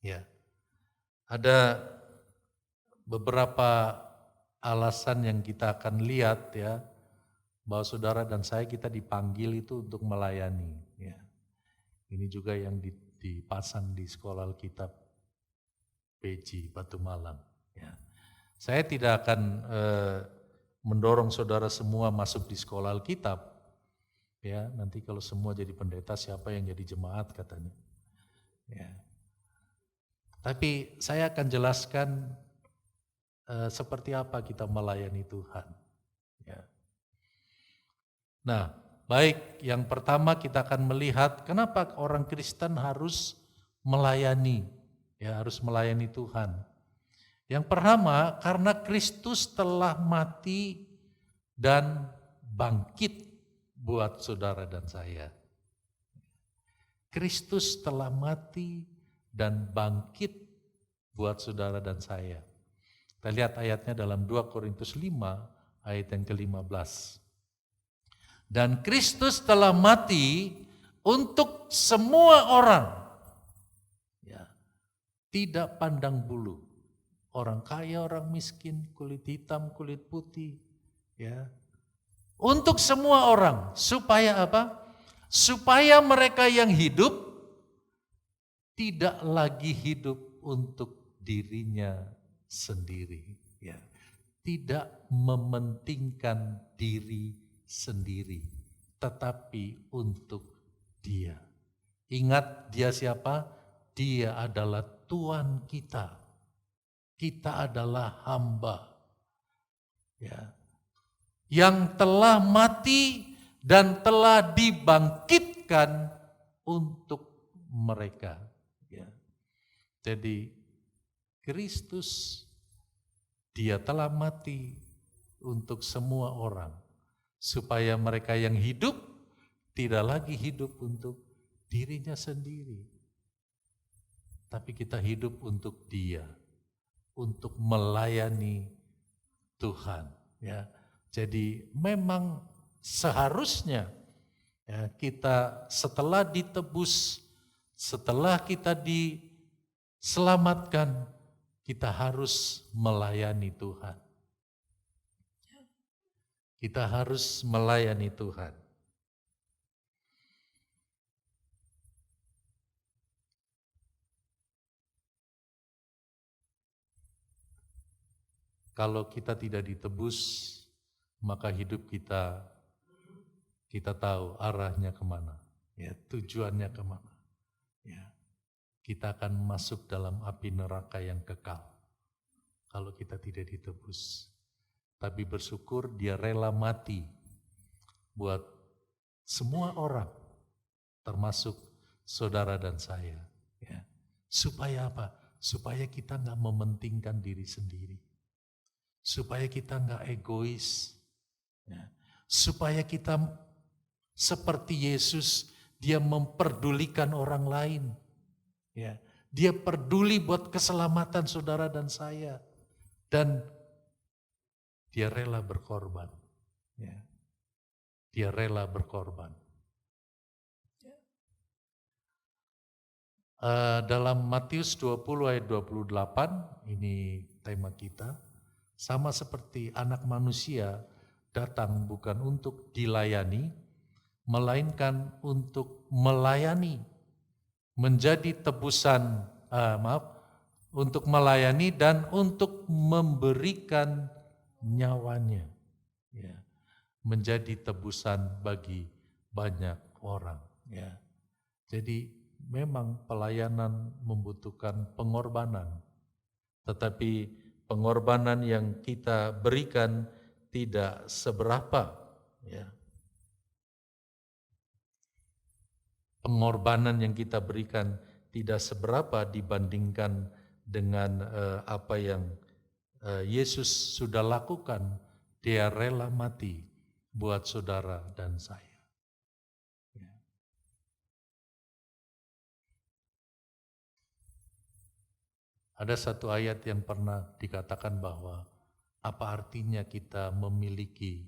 Ya. Ada beberapa alasan yang kita akan lihat ya, bahwa saudara dan saya kita dipanggil itu untuk melayani. Ya. Ini juga yang dipasang di sekolah Alkitab PJ Batu Malang. Ya. Saya tidak akan mendorong saudara semua masuk di sekolah Alkitab. Ya, nanti kalau semua jadi pendeta, siapa yang jadi jemaat katanya. Ya. Tapi saya akan jelaskan seperti apa kita melayani Tuhan. Ya. Nah, baik, yang pertama kita akan melihat kenapa orang Kristen harus melayani, ya harus melayani Tuhan. Yang pertama, karena Kristus telah mati dan bangkit buat saudara dan saya. Kristus telah mati dan bangkit buat saudara dan saya. Kita lihat ayatnya dalam 2 Korintus 5 ayat yang ke-15. Dan Kristus telah mati untuk semua orang. Ya, tidak pandang bulu. Orang kaya, orang miskin, kulit hitam, kulit putih. Ya. Untuk semua orang. Supaya apa? Supaya mereka yang hidup tidak lagi hidup untuk dirinya sendiri, ya. Tidak mementingkan diri sendiri, tetapi untuk Dia. Ingat Dia siapa? Dia adalah Tuhan kita. Kita adalah hamba, ya, yang telah mati dan telah dibangkitkan untuk mereka. Ya. Jadi Kristus, Dia telah mati untuk semua orang, supaya mereka yang hidup tidak lagi hidup untuk dirinya sendiri, tapi kita hidup untuk Dia, untuk melayani Tuhan. Ya, jadi memang seharusnya ya, kita setelah ditebus, setelah kita diselamatkan, kita harus melayani Tuhan. Kita harus melayani Tuhan. Kalau kita tidak ditebus, maka hidup kita tahu arahnya kemana, ya, tujuannya kemana. Ya. Kita akan masuk dalam api neraka yang kekal kalau kita tidak ditebus. Tapi bersyukur Dia rela mati buat semua orang, termasuk saudara dan saya. Ya. Supaya apa? Supaya kita nggak mementingkan diri sendiri. Supaya kita nggak egois. Ya. Supaya kita seperti Yesus, Dia memperdulikan orang lain. Ya, Dia peduli buat keselamatan saudara dan saya, dan Dia rela berkorban. Ya. Dia rela berkorban. Dalam Matius 20 ayat 28, ini tema kita, sama seperti Anak Manusia datang bukan untuk dilayani, melainkan untuk melayani, menjadi tebusan, untuk melayani dan untuk memberikan nyawanya, ya, menjadi tebusan bagi banyak orang. Ya. Jadi memang pelayanan membutuhkan pengorbanan, tetapi pengorbanan yang kita berikan tidak seberapa. Ya. Pengorbanan yang kita berikan tidak seberapa dibandingkan dengan apa yang Yesus sudah lakukan. Dia rela mati buat saudara dan saya. Ya. Ada satu ayat yang pernah dikatakan bahwa apa artinya kita memiliki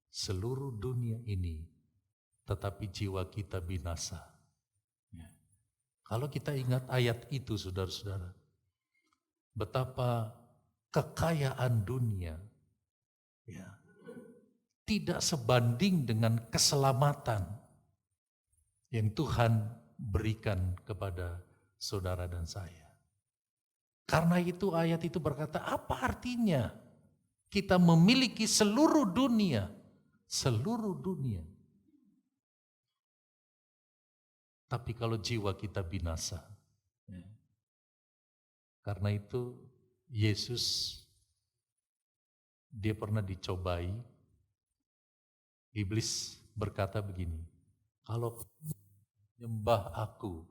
seluruh dunia ini tetapi jiwa kita binasa. Kalau kita ingat ayat itu, saudara-saudara, betapa kekayaan dunia, ya, tidak sebanding dengan keselamatan yang Tuhan berikan kepada saudara dan saya. Karena itu ayat itu berkata, apa artinya kita memiliki seluruh dunia, tapi kalau jiwa kita binasa. Ya. Karena itu Yesus, dia pernah dicobai. Iblis berkata begini, kalau menyembah aku,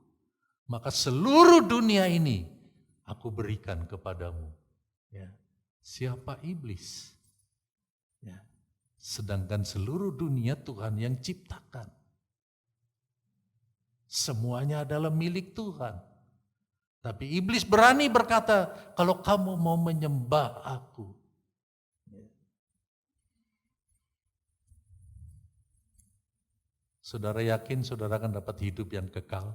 maka seluruh dunia ini aku berikan kepadamu. Ya. Siapa iblis? Ya. Sedangkan seluruh dunia Tuhan yang ciptakan. Semuanya adalah milik Tuhan. Tapi iblis berani berkata, kalau kamu mau menyembah aku. Saudara yakin saudara akan dapat hidup yang kekal?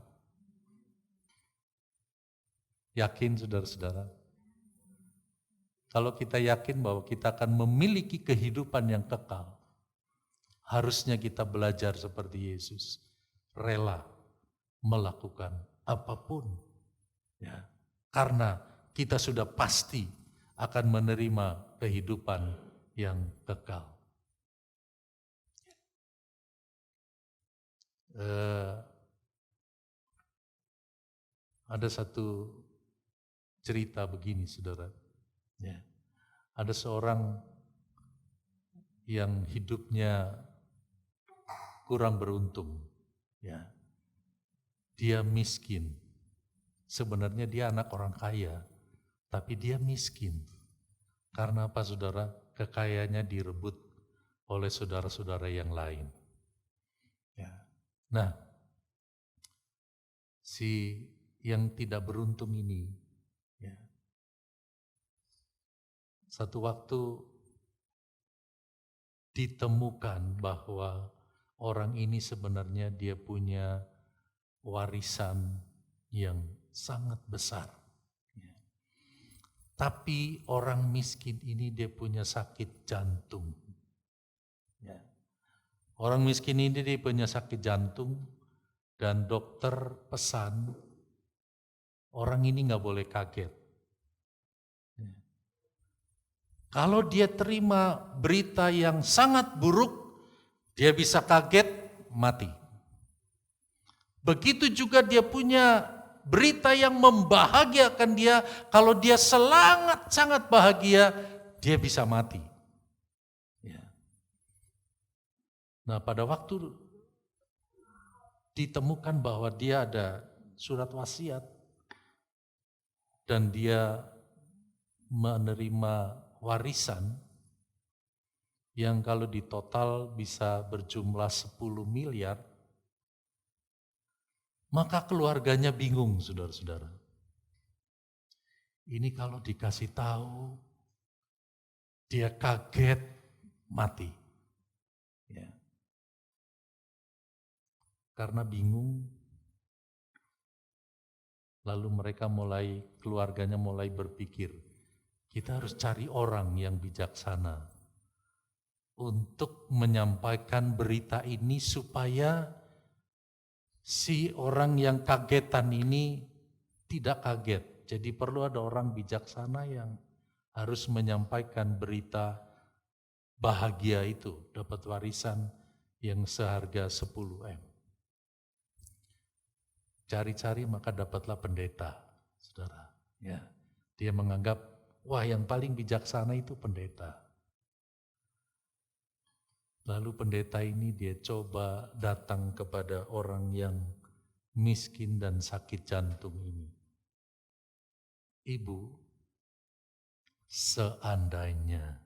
Yakin saudara-saudara? Kalau kita yakin bahwa kita akan memiliki kehidupan yang kekal, harusnya kita belajar seperti Yesus, rela melakukan apapun. Ya, karena kita sudah pasti akan menerima kehidupan yang kekal. Ada satu cerita begini, saudara. Ya. Ada seorang yang hidupnya kurang beruntung. Ya. Dia miskin. Sebenarnya dia anak orang kaya, tapi dia miskin. Karena apa, saudara? Kekayaannya direbut oleh saudara-saudara yang lain. Ya. Nah, si yang tidak beruntung ini, ya, satu waktu ditemukan bahwa orang ini sebenarnya dia punya warisan yang sangat besar. Ya. Tapi orang miskin ini dia punya sakit jantung. Ya. Orang miskin ini dia punya sakit jantung dan dokter pesan orang ini nggak boleh kaget. Ya. Kalau dia terima berita yang sangat buruk, dia bisa kaget, mati. Begitu juga dia punya berita yang membahagiakan dia, kalau dia sangat bahagia, dia bisa mati. Ya. Nah, pada waktu ditemukan bahwa dia ada surat wasiat dan dia menerima warisan yang kalau ditotal bisa berjumlah 10 miliar, maka keluarganya bingung, saudara-saudara. Ini kalau dikasih tahu, dia kaget, mati. Ya. Karena bingung, lalu keluarganya mulai berpikir, kita harus cari orang yang bijaksana untuk menyampaikan berita ini supaya si orang yang kagetan ini tidak kaget. Jadi perlu ada orang bijaksana yang harus menyampaikan berita bahagia itu, dapat warisan yang seharga 10 M. Cari-cari maka dapatlah pendeta, saudara. Ya, dia menganggap, wah yang paling bijaksana itu pendeta. Lalu pendeta ini dia coba datang kepada orang yang miskin dan sakit jantung ini. Ibu, seandainya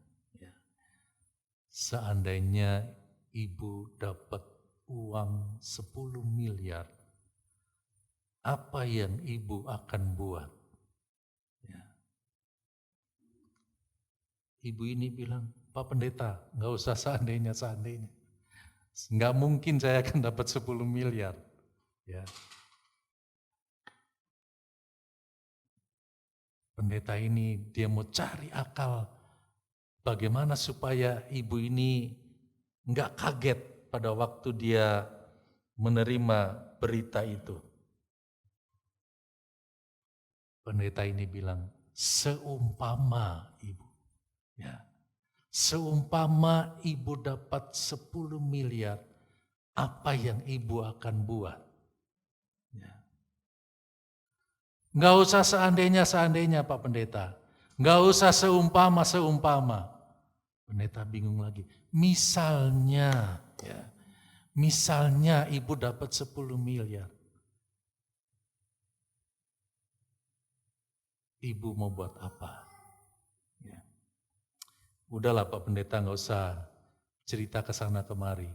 ibu dapat uang 10 miliar, apa yang ibu akan buat? Ya. Ibu ini bilang, Pak Pendeta, nggak usah seandainya. Nggak mungkin saya akan dapat 10 miliar. Ya. Pendeta ini dia mau cari akal bagaimana supaya ibu ini enggak kaget pada waktu dia menerima berita itu. Pendeta ini bilang, seumpama ibu, ya, seumpama ibu dapat 10 miliar, apa yang ibu akan buat? Ya. Nggak usah seandainya Pak Pendeta. Nggak usah seumpama. Pendeta bingung lagi. Misalnya, ya, misalnya ibu dapat 10 miliar. Ibu mau buat apa? Ya. Udahlah Pak Pendeta, nggak usah cerita ke sana kemari.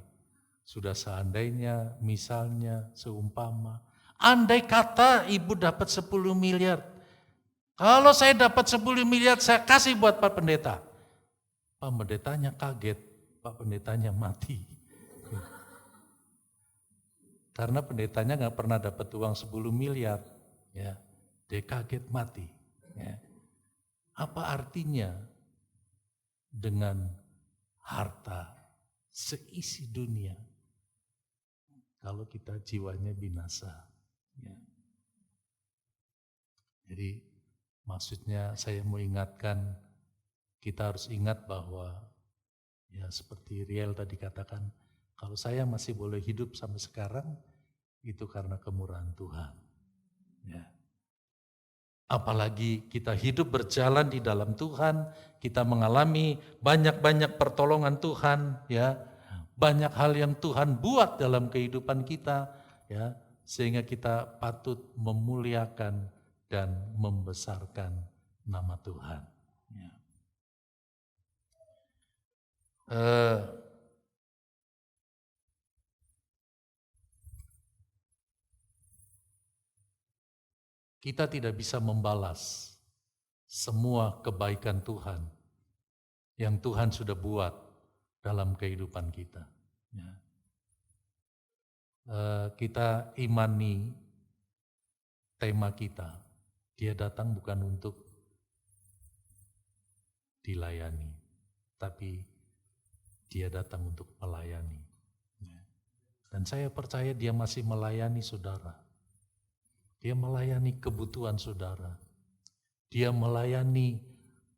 Sudah seandainya, misalnya, seumpama. Andai kata ibu dapat 10 miliar. Kalau saya dapat 10 miliar, saya kasih buat Pak Pendeta. Pak Pendetanya kaget, Pak Pendetanya mati. Karena pendetanya nggak pernah dapat uang 10 miliar. Ya, dia kaget mati. Ya. Apa artinya dengan harta seisi dunia kalau kita jiwanya binasa? Ya. Jadi maksudnya saya mau ingatkan, kita harus ingat bahwa ya seperti Riel tadi katakan, kalau saya masih boleh hidup sampai sekarang itu karena kemurahan Tuhan. Ya. Apalagi kita hidup berjalan di dalam Tuhan, kita mengalami banyak-banyak pertolongan Tuhan, ya, banyak hal yang Tuhan buat dalam kehidupan kita, ya, sehingga kita patut memuliakan dan membesarkan nama Tuhan. Ya. Kita tidak bisa membalas semua kebaikan Tuhan yang Tuhan sudah buat dalam kehidupan kita. Ya. Kita imani tema kita, dia datang bukan untuk dilayani, tapi dia datang untuk melayani. Ya. Dan saya percaya dia masih melayani saudara. Dia melayani kebutuhan saudara. Dia melayani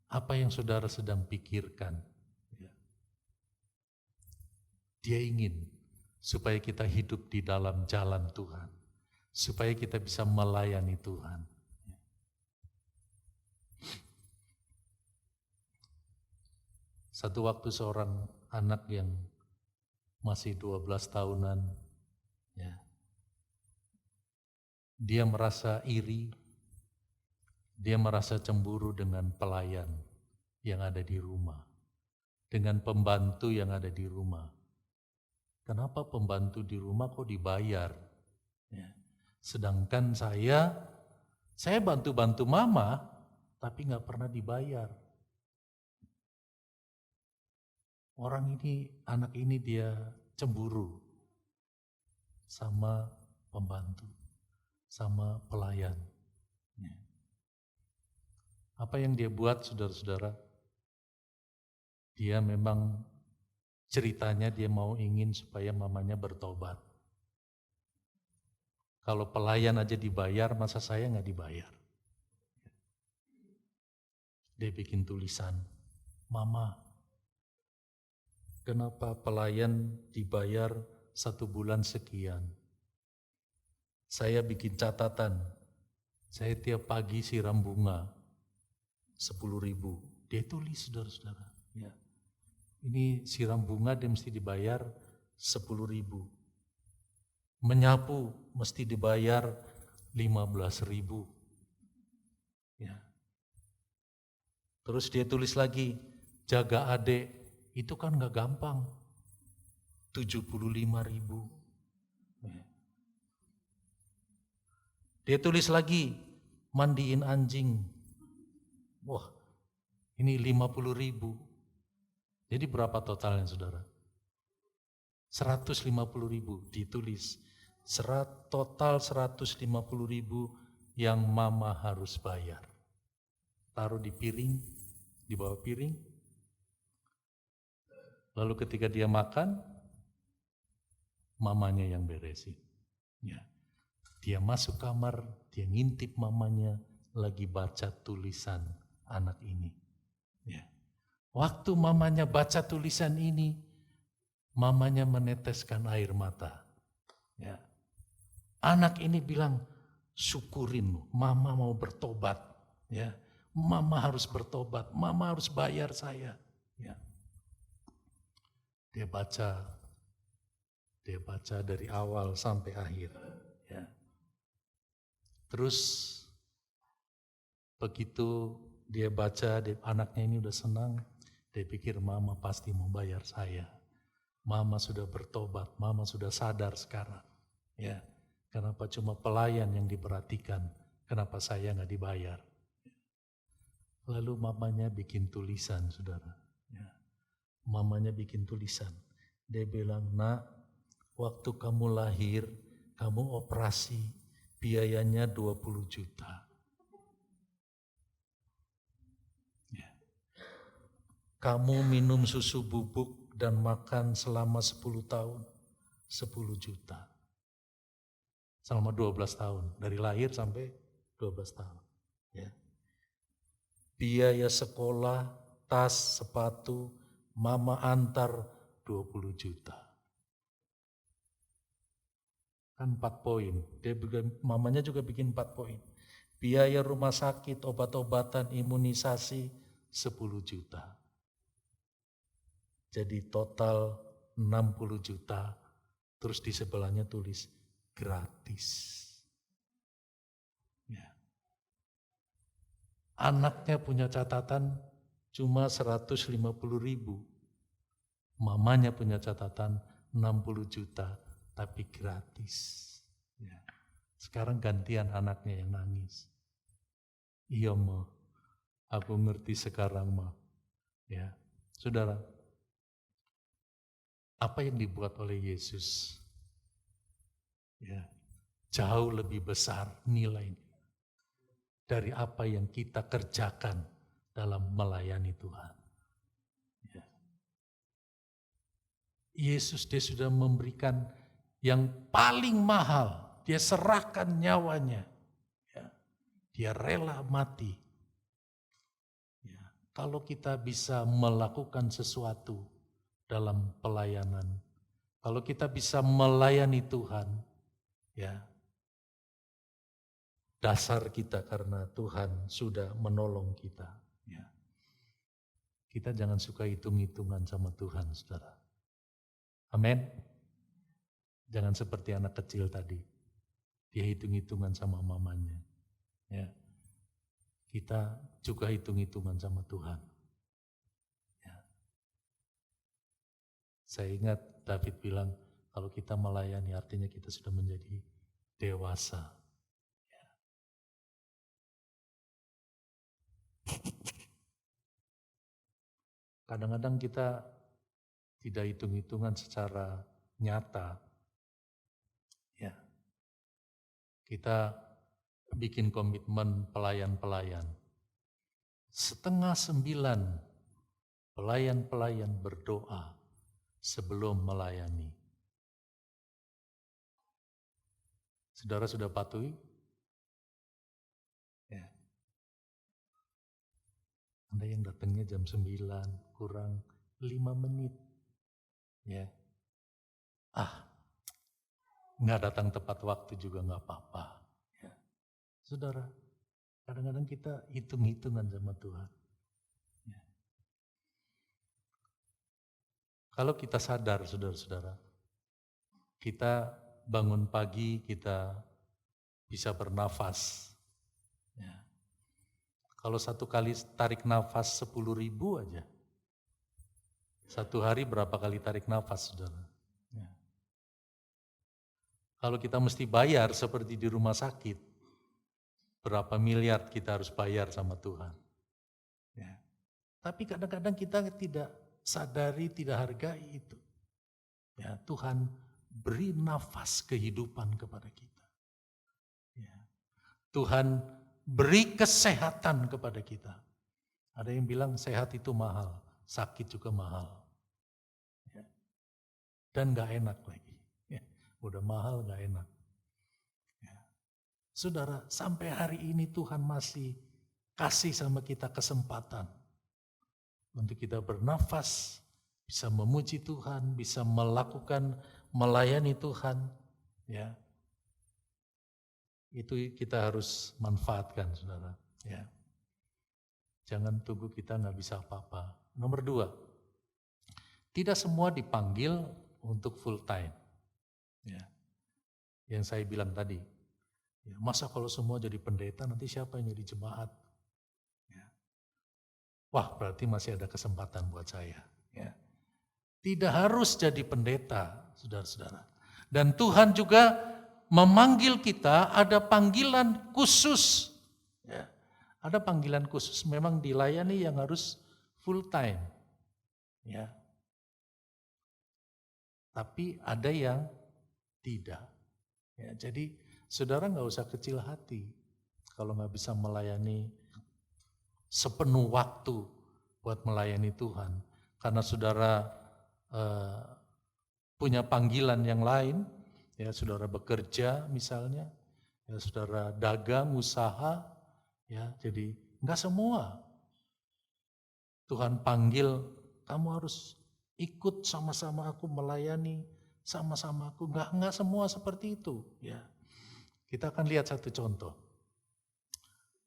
apa yang saudara sedang pikirkan. Ya. Dia ingin supaya kita hidup di dalam jalan Tuhan. Supaya kita bisa melayani Tuhan. Satu waktu seorang anak yang masih 12 tahunan, ya, dia merasa iri, dia merasa cemburu dengan pelayan yang ada di rumah, dengan pembantu yang ada di rumah. Kenapa pembantu di rumah kok dibayar? Ya. Sedangkan saya bantu-bantu mama, tapi gak pernah dibayar. Anak ini dia cemburu sama pembantu, sama pelayan. Ya. Apa yang dia buat saudara-saudara? Dia memang ceritanya dia mau ingin supaya mamanya bertobat. Kalau pelayan aja dibayar, masa saya nggak dibayar? Dia bikin tulisan, Mama, kenapa pelayan dibayar 1 bulan sekian? Saya bikin catatan, saya tiap pagi siram bunga 10.000. Dia tulis saudara-saudara. Ya. Ini siram bunga dia mesti dibayar 10.000. Menyapu mesti dibayar 15.000. Ya. Terus dia tulis lagi, jaga adik, itu kan gak gampang. 75.000. Ya. Dia tulis lagi, mandiin anjing. Wah, ini 50.000. Jadi berapa totalnya saudara? 150.000 ditulis. Total 150.000 yang mama harus bayar. taruh di piring, di bawah piring. Lalu ketika dia makan, mamanya yang beresin. Ya. Dia masuk kamar, dia ngintip mamanya lagi baca tulisan anak ini. Ya. Waktu mamanya baca tulisan ini, mamanya meneteskan air mata. Ya. Anak ini bilang, syukurin lu, mama mau bertobat. Ya. Mama harus bertobat, mama harus bayar saya. Ya. Dia baca dari awal sampai akhir. Ya. Terus begitu dia baca, anaknya ini udah senang, dia pikir mama pasti mau bayar saya. Mama sudah bertobat, mama sudah sadar sekarang. Ya, kenapa cuma pelayan yang diperhatikan, kenapa saya nggak dibayar? Lalu mamanya bikin tulisan, saudara. Ya. Mamanya bikin tulisan. Dia bilang, nak, waktu kamu lahir, kamu operasi, biayanya 20 juta. Ya. Kamu minum susu bubuk dan makan selama 10 tahun, 10 juta. Selama 12 tahun, dari lahir sampai 12 tahun. Ya. Biaya sekolah, tas, sepatu, mama antar 20 juta. Kan 4 poin. Mamanya juga bikin 4 poin. Biaya rumah sakit, obat-obatan, imunisasi 10 juta. Jadi total 60 juta. Terus di sebelahnya tulis gratis. Ya. Anaknya punya catatan cuma 150.000. Mamanya punya catatan 60 juta tapi gratis. Ya. Sekarang gantian anaknya yang nangis. Iya ma, aku ngerti sekarang ma. Ya, saudara, apa yang dibuat oleh Yesus? Ya, jauh lebih besar nilainya dari apa yang kita kerjakan dalam melayani Tuhan. Ya. Yesus dia sudah memberikan yang paling mahal, dia serahkan nyawanya. Ya. Dia rela mati. Ya. Kalau kita bisa melakukan sesuatu dalam pelayanan, kalau kita bisa melayani Tuhan, ya, dasar kita karena Tuhan sudah menolong kita. Ya. Kita jangan suka hitung-hitungan sama Tuhan, saudara. Amin. Jangan seperti anak kecil tadi. Dia hitung-hitungan sama mamanya. Ya. Kita juga hitung-hitungan sama Tuhan. Ya. Saya ingat David bilang, kalau kita melayani artinya kita sudah menjadi dewasa. Kadang-kadang kita tidak hitung-hitungan secara nyata. Ya. Kita bikin komitmen pelayan-pelayan. 8:30 pelayan-pelayan berdoa sebelum melayani. Saudara sudah patuhi? Ya. Anda yang datangnya jam 9 kurang 5 menit. Ya. Nggak datang tepat waktu juga nggak apa-apa. Ya. Saudara, kadang-kadang kita hitung-hitungan sama Tuhan. Ya. Kalau kita sadar, saudara-saudara, kita bangun pagi, kita bisa bernafas. Ya. Kalau satu kali tarik nafas 10.000 aja. Satu hari berapa kali tarik nafas, saudara? Ya. Kalau kita mesti bayar seperti di rumah sakit, berapa miliar kita harus bayar sama Tuhan. Ya. Tapi kadang-kadang kita tidak sadari, tidak hargai itu. Ya, Tuhan beri nafas kehidupan kepada kita. Ya. Tuhan beri kesehatan kepada kita. Ada yang bilang sehat itu mahal, sakit juga mahal. Ya. Dan gak enak lagi. Ya. Udah mahal gak enak. Ya. Saudara, sampai hari ini Tuhan masih kasih sama kita kesempatan untuk kita bernafas, bisa memuji Tuhan, bisa melayani Tuhan. Ya. Itu kita harus manfaatkan, saudara. Ya. Jangan tunggu kita nggak bisa apa-apa. Nomor 2, tidak semua dipanggil untuk full time. Ya. Yang saya bilang tadi, ya, masa kalau semua jadi pendeta nanti siapa yang jadi jemaat? Ya. Wah, berarti masih ada kesempatan buat saya. Ya. Tidak harus jadi pendeta, saudara-saudara. Dan Tuhan juga memanggil kita, ada panggilan khusus. Ya. Ada panggilan khusus memang dilayani yang harus full time. Ya. Tapi ada yang tidak. Ya, jadi saudara nggak usah kecil hati kalau nggak bisa melayani sepenuh waktu buat melayani Tuhan. Karena saudara punya panggilan yang lain, ya saudara bekerja misalnya, ya saudara dagang, usaha, ya jadi nggak semua Tuhan panggil kamu harus ikut sama-sama aku melayani, sama-sama aku, nggak semua seperti itu, ya. Kita akan lihat satu contoh.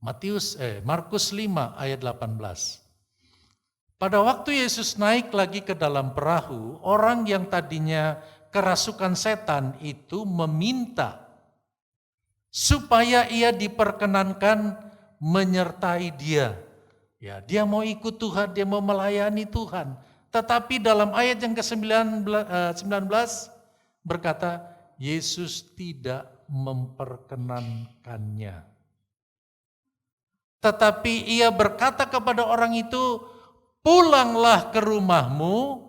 Markus 5 ayat 18. Pada waktu Yesus naik lagi ke dalam perahu, orang yang tadinya kerasukan setan itu meminta supaya ia diperkenankan menyertai dia. Ya, dia mau ikut Tuhan, dia mau melayani Tuhan. Tetapi dalam ayat yang ke-19 berkata, Yesus tidak memperkenankannya. Tetapi ia berkata kepada orang itu, pulanglah ke rumahmu,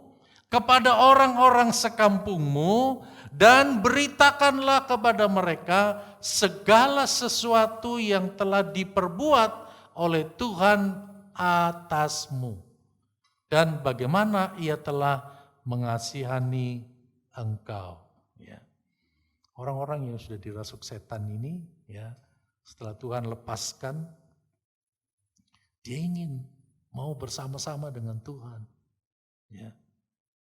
kepada orang-orang sekampungmu, dan beritakanlah kepada mereka segala sesuatu yang telah diperbuat oleh Tuhan atasmu, dan bagaimana ia telah mengasihani engkau. Ya. Orang-orang yang sudah dirasuk setan ini, ya, setelah Tuhan lepaskan, dia ingin mau bersama-sama dengan Tuhan. Ya.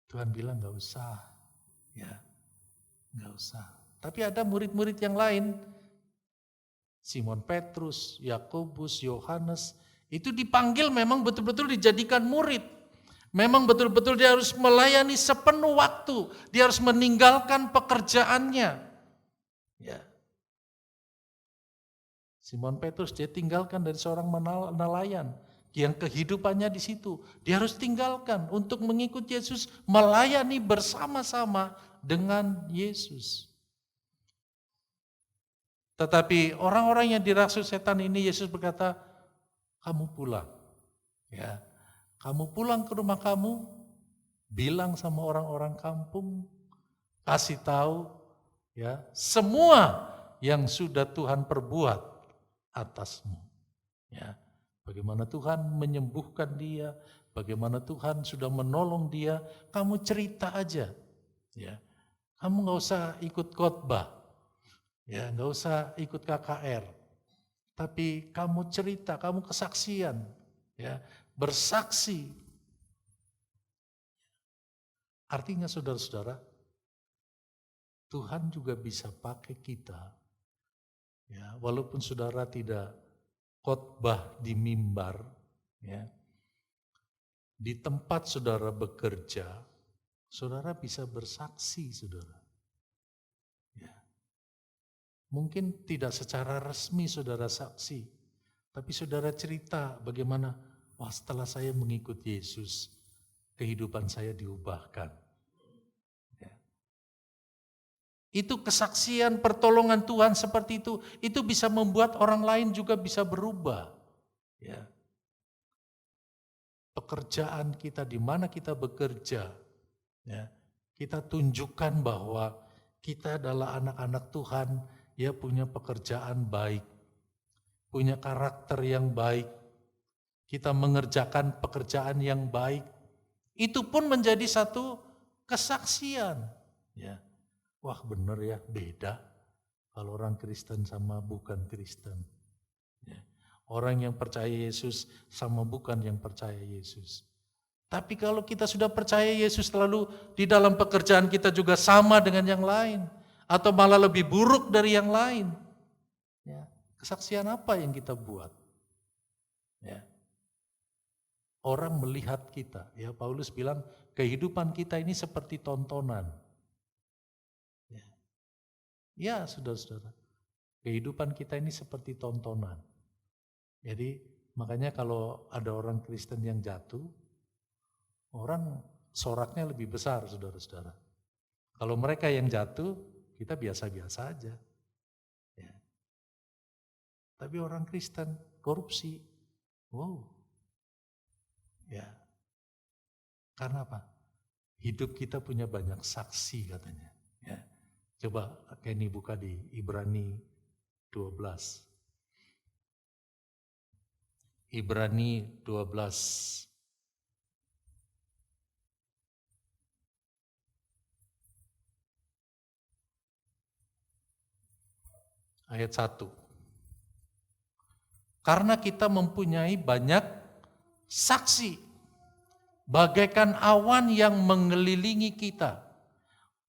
Tuhan bilang nggak usah, ya, nggak usah. Tapi ada murid-murid yang lain, Simon Petrus, Yakobus, Yohanes, itu dipanggil memang betul-betul dijadikan murid. Memang betul-betul dia harus melayani sepenuh waktu, dia harus meninggalkan pekerjaannya. Ya. Simon Petrus dia tinggalkan dari seorang nelayan yang kehidupannya di situ. Dia harus tinggalkan untuk mengikut Yesus, melayani bersama-sama dengan Yesus. Tetapi orang-orang yang dirasuk setan ini, Yesus berkata, kamu pulang. Ya, kamu pulang ke rumah kamu, bilang sama orang-orang kampung, kasih tahu, ya, semua yang sudah Tuhan perbuat atasmu. Ya. Bagaimana Tuhan menyembuhkan dia, bagaimana Tuhan sudah menolong dia, kamu cerita aja. Ya. Kamu gak usah ikut khotbah, ya, gak usah ikut KKR. Tapi kamu cerita, kamu kesaksian, ya, bersaksi. Artinya saudara-saudara, Tuhan juga bisa pakai kita. Ya, walaupun saudara tidak khotbah di mimbar, ya, di tempat saudara bekerja, saudara bisa bersaksi, saudara. Ya. Mungkin tidak secara resmi saudara saksi, tapi saudara cerita bagaimana, wah setelah saya mengikuti Yesus, kehidupan saya diubahkan. Ya. Itu kesaksian pertolongan Tuhan seperti itu bisa membuat orang lain juga bisa berubah. Ya. Pekerjaan kita, di mana kita bekerja, ya, kita tunjukkan bahwa kita adalah anak-anak Tuhan, ya punya pekerjaan baik. punya karakter yang baik, kita mengerjakan pekerjaan yang baik, itu pun menjadi satu kesaksian. Ya, wah benar ya, beda kalau orang Kristen sama bukan Kristen. Ya. Orang yang percaya Yesus sama bukan yang percaya Yesus. Tapi kalau kita sudah percaya Yesus, lalu di dalam pekerjaan kita juga sama dengan yang lain, atau malah lebih buruk dari yang lain, ya, kesaksian apa yang kita buat? Ya. Orang melihat kita, ya Paulus bilang kehidupan kita ini seperti tontonan. Ya saudara-saudara, kehidupan kita ini seperti tontonan. Jadi makanya kalau ada orang Kristen yang jatuh, orang soraknya lebih besar saudara-saudara. Kalau mereka yang jatuh, kita biasa-biasa aja. Ya. Tapi orang Kristen korupsi, wow. Ya. Karena apa? Hidup kita punya banyak saksi katanya. Ya. Coba Kenny buka di Ibrani 12. Ibrani 12. Ayat 1. Karena kita mempunyai banyak saksi, bagaikan awan yang mengelilingi kita.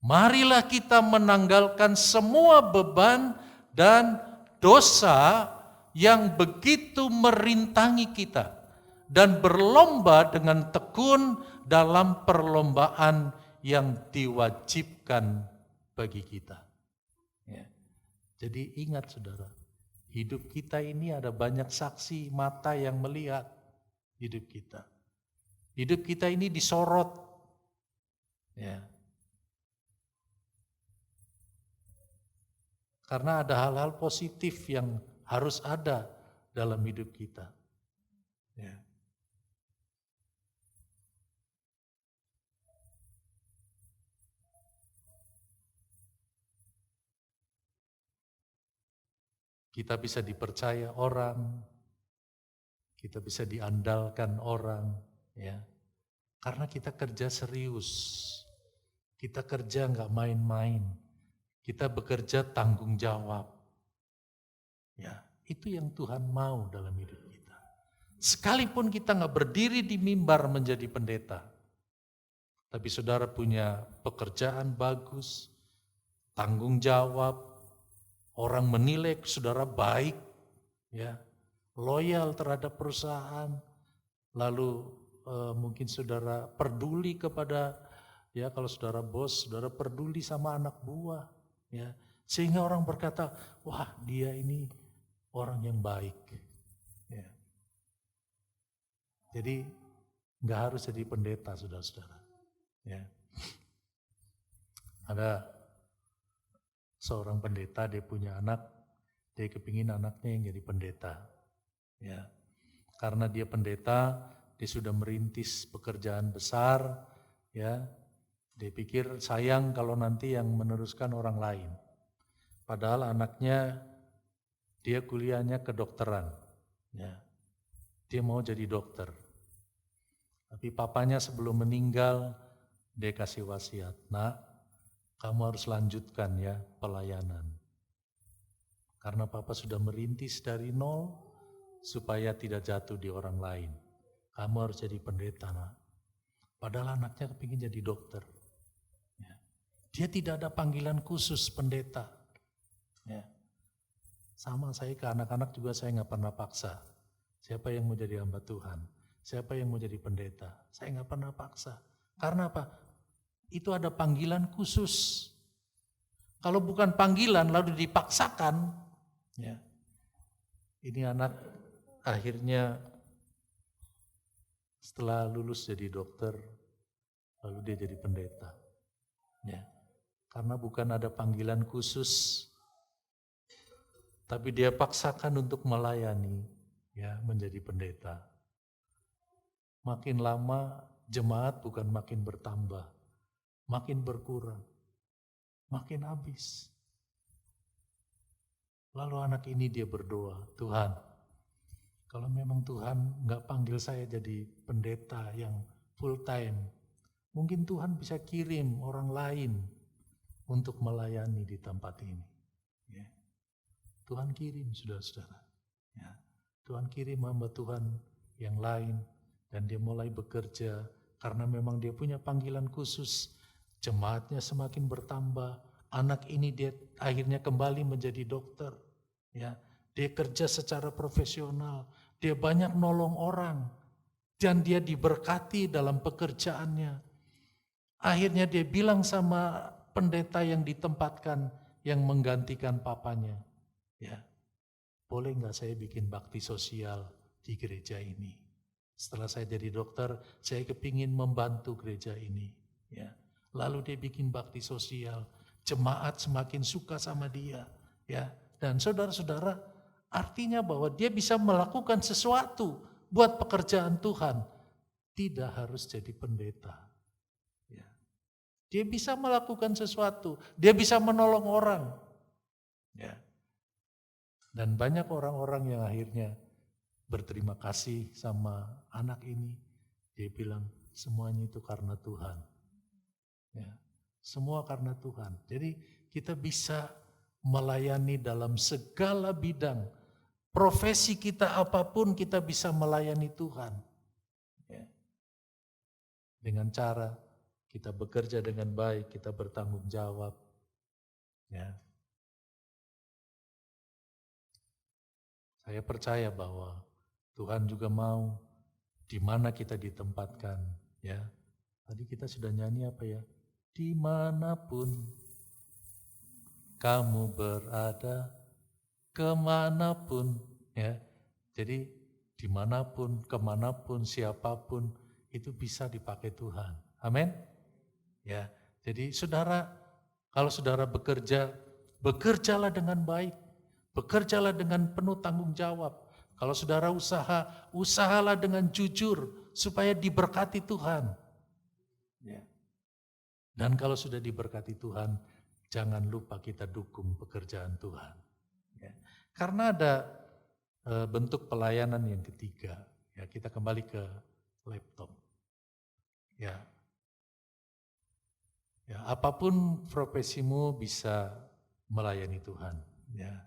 Marilah kita menanggalkan semua beban dan dosa yang begitu merintangi kita dan berlomba dengan tekun dalam perlombaan yang diwajibkan bagi kita. Ya. Jadi ingat saudara, hidup kita ini ada banyak saksi mata yang melihat hidup kita. Hidup kita ini disorot. Ya. Karena ada hal-hal positif yang harus ada dalam hidup kita. Ya. Kita bisa dipercaya orang, kita bisa diandalkan orang, ya. Karena kita kerja serius, kita kerja nggak main-main, kita bekerja tanggung jawab. Ya, itu yang Tuhan mau dalam hidup kita. Sekalipun kita nggak berdiri di mimbar menjadi pendeta, tapi saudara punya pekerjaan bagus, tanggung jawab, orang menilai saudara baik, ya, loyal terhadap perusahaan, lalu mungkin saudara peduli kepada, ya kalau saudara bos, saudara peduli sama anak buah, ya, sehingga orang berkata, wah dia ini orang yang baik. Ya. Jadi nggak harus jadi pendeta, saudara-saudara. Ya. Ada seorang pendeta, dia punya anak, dia kepingin anaknya yang jadi pendeta. Ya. Karena dia pendeta, dia sudah merintis pekerjaan besar. Ya. Dia pikir sayang kalau nanti yang meneruskan orang lain. Padahal anaknya dia kuliahnya kedokteran, ya. Dia mau jadi dokter. Tapi papanya sebelum meninggal, dia kasih wasiat, nak, kamu harus lanjutkan ya pelayanan. Karena papa sudah merintis dari nol, supaya tidak jatuh di orang lain. Kamu harus jadi pendeta, nak. Padahal anaknya kepingin jadi dokter. Ya. Dia tidak ada panggilan khusus pendeta. Ya. Sama saya ke anak-anak juga saya nggak pernah paksa. Siapa yang mau jadi hamba Tuhan? Siapa yang mau jadi pendeta? Saya nggak pernah paksa. Karena apa? Itu ada panggilan khusus. Kalau bukan panggilan lalu dipaksakan, ya. Ini anak akhirnya setelah lulus jadi dokter, lalu dia jadi pendeta. Ya. Karena bukan ada panggilan khusus, tapi dia paksakan untuk melayani, ya, menjadi pendeta. Makin lama jemaat bukan makin bertambah, makin berkurang, makin habis. Lalu anak ini dia berdoa, Tuhan, Kalau memang Tuhan nggak panggil saya jadi pendeta yang full time, mungkin Tuhan bisa kirim orang lain untuk melayani di tempat ini. Ya. Tuhan kirim, saudara-saudara. Ya. Tuhan kirim hamba Tuhan yang lain, dan dia mulai bekerja karena memang dia punya panggilan khusus. Jemaatnya semakin bertambah. Anak ini dia akhirnya kembali menjadi dokter. Ya. Dia kerja secara profesional, dia banyak nolong orang, dan dia diberkati dalam pekerjaannya. Akhirnya dia bilang sama pendeta yang ditempatkan, yang menggantikan papanya, ya, boleh nggak saya bikin bakti sosial di gereja ini? Setelah saya jadi dokter, saya kepingin membantu gereja ini. Ya. Lalu dia bikin bakti sosial, jemaat semakin suka sama dia. Ya. Dan saudara-saudara, artinya bahwa dia bisa melakukan sesuatu buat pekerjaan Tuhan. Tidak harus jadi pendeta. Ya. Dia bisa melakukan sesuatu. Dia bisa menolong orang. Ya. Dan banyak orang-orang yang akhirnya berterima kasih sama anak ini. Dia bilang semuanya itu karena Tuhan. Ya. Semua karena Tuhan. Jadi kita bisa melayani dalam segala bidang. Profesi kita apapun kita bisa melayani Tuhan. Ya. Dengan cara kita bekerja dengan baik, kita bertanggung jawab. Ya. Saya percaya bahwa Tuhan juga mau di mana kita ditempatkan. Ya. Tadi kita sudah nyanyi apa ya? Dimanapun kamu berada, kemanapun, ya. Jadi dimanapun, kemanapun, siapapun itu bisa dipakai Tuhan. Amin. Ya. Jadi saudara, kalau saudara bekerja, bekerjalah dengan baik, bekerjalah dengan penuh tanggung jawab. Kalau saudara usaha, usahalah dengan jujur supaya diberkati Tuhan. Ya. Dan kalau sudah diberkati Tuhan, jangan lupa kita dukung pekerjaan Tuhan. Ya. Karena ada bentuk pelayanan yang ketiga. Ya, kita kembali ke laptop. Ya. Ya, apapun profesimu bisa melayani Tuhan. Ya.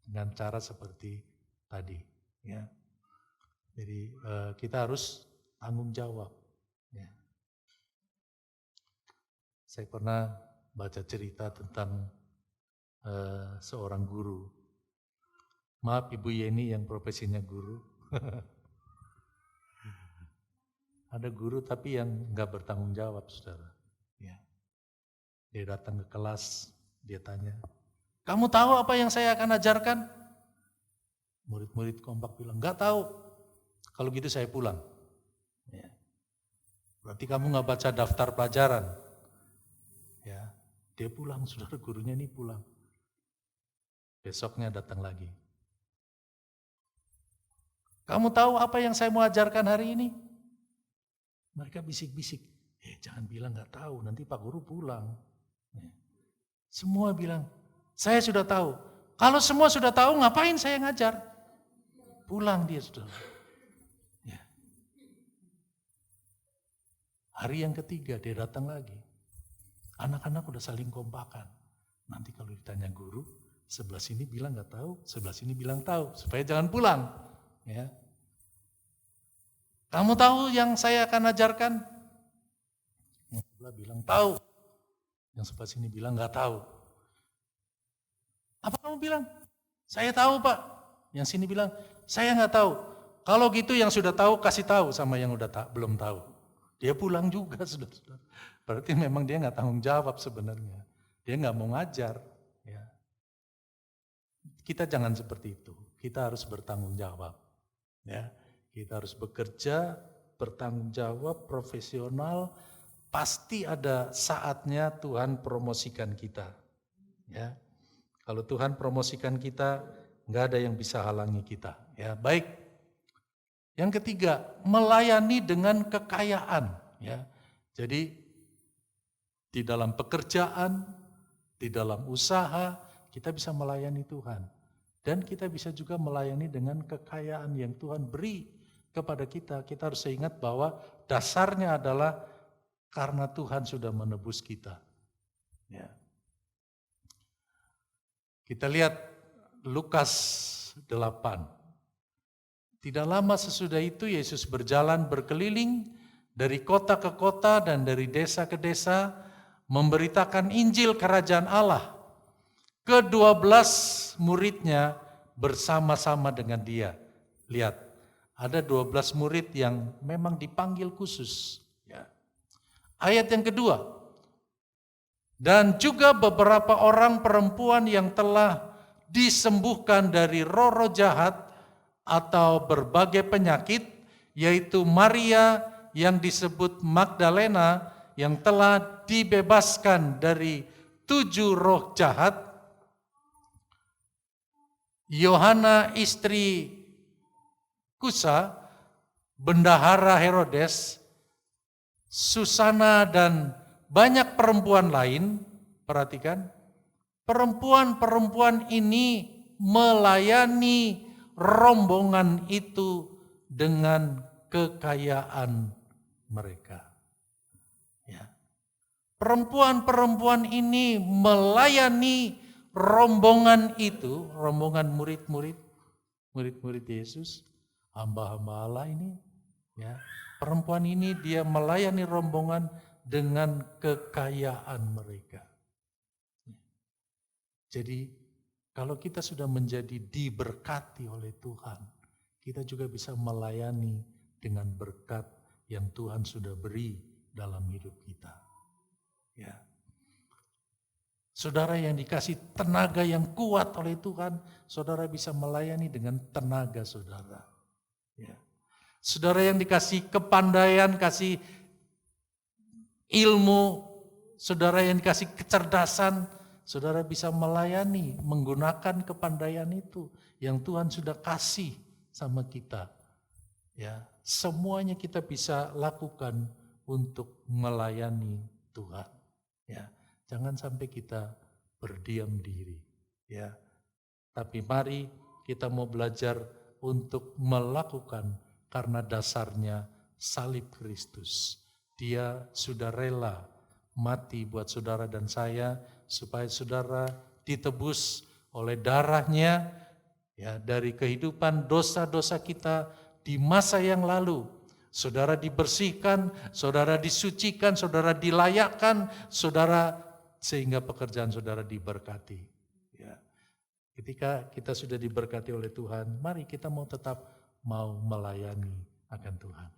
Dengan cara seperti tadi. Ya. Jadi kita harus tanggung jawab. Ya. Saya pernah baca cerita tentang seorang guru. Maaf Ibu Yeni yang profesinya guru. Ada guru tapi yang nggak bertanggung jawab, saudara. Ya. Dia datang ke kelas, dia tanya, kamu tahu apa yang saya akan ajarkan? Murid-murid kompak bilang, nggak tahu. Kalau gitu saya pulang. Ya. Berarti kamu nggak baca daftar pelajaran. Ya, dia pulang, saudara, gurunya ini pulang. Besoknya datang lagi. Kamu tahu apa yang saya mau ajarkan hari ini? Mereka bisik-bisik. Jangan bilang nggak tahu, nanti Pak Guru pulang. Ya. Semua bilang, saya sudah tahu. Kalau semua sudah tahu, ngapain saya ngajar? Pulang dia, saudara. Ya. Hari yang ketiga dia datang lagi. Anak-anak udah saling kompakan. Nanti kalau ditanya guru, sebelah sini bilang nggak tahu, sebelah sini bilang tahu, supaya jangan pulang. Ya. Kamu tahu yang saya akan ajarkan? Yang sebelah bilang tahu, yang sebelah sini bilang nggak tahu. Apa kamu bilang? Saya tahu Pak. Yang sini bilang saya nggak tahu. Kalau gitu yang sudah tahu kasih tahu sama yang udah belum tahu. Dia pulang juga, saudara. Berarti memang dia nggak tanggung jawab sebenarnya. Dia nggak mau ngajar. Ya. Kita jangan seperti itu. Kita harus bertanggung jawab. Ya. Kita harus bekerja, bertanggung jawab, profesional. Pasti ada saatnya Tuhan promosikan kita. Ya. Kalau Tuhan promosikan kita, nggak ada yang bisa halangi kita. Ya, baik. Yang ketiga, melayani dengan kekayaan. Ya. Jadi di dalam pekerjaan, di dalam usaha, kita bisa melayani Tuhan. Dan kita bisa juga melayani dengan kekayaan yang Tuhan beri kepada kita. Kita harus ingat bahwa dasarnya adalah karena Tuhan sudah menebus kita. Ya. Kita lihat Lukas 8. Tidak lama sesudah itu Yesus berjalan berkeliling dari kota ke kota dan dari desa ke desa, memberitakan Injil Kerajaan Allah. Ke-12 muridnya bersama-sama dengan dia. Lihat, ada 12 murid yang memang dipanggil khusus. Ya. Ayat yang kedua, dan juga beberapa orang perempuan yang telah disembuhkan dari roh-roh jahat atau berbagai penyakit, yaitu Maria yang disebut Magdalena yang telah dibebaskan dari 7 roh jahat, Yohana istri Kusa, bendahara Herodes, Susana dan banyak perempuan lain. Perhatikan, perempuan-perempuan ini melayani rombongan itu dengan kekayaan mereka. Ya. Perempuan-perempuan ini melayani rombongan itu, rombongan murid-murid Yesus, hamba-hamba Allah ini, ya. Perempuan ini dia melayani rombongan dengan kekayaan mereka. Jadi kalau kita sudah menjadi diberkati oleh Tuhan, kita juga bisa melayani dengan berkat yang Tuhan sudah beri dalam hidup kita. Ya. Saudara yang dikasih tenaga yang kuat oleh Tuhan, saudara bisa melayani dengan tenaga saudara. Ya. Saudara yang dikasih kepandaian, kasih ilmu, saudara yang dikasih kecerdasan, saudara bisa melayani menggunakan kepandaian itu yang Tuhan sudah kasih sama kita. Ya, semuanya kita bisa lakukan untuk melayani Tuhan. Ya. Jangan sampai kita berdiam diri, ya. Tapi mari kita mau belajar untuk melakukan karena dasarnya salib Kristus. Dia sudah rela mati buat saudara dan saya supaya saudara ditebus oleh darahnya, ya, dari kehidupan dosa-dosa kita di masa yang lalu. Saudara dibersihkan, saudara disucikan, saudara dilayakkan, saudara sehingga pekerjaan saudara diberkati. Ya. Ketika kita sudah diberkati oleh Tuhan, mari kita mau tetap mau melayani akan Tuhan.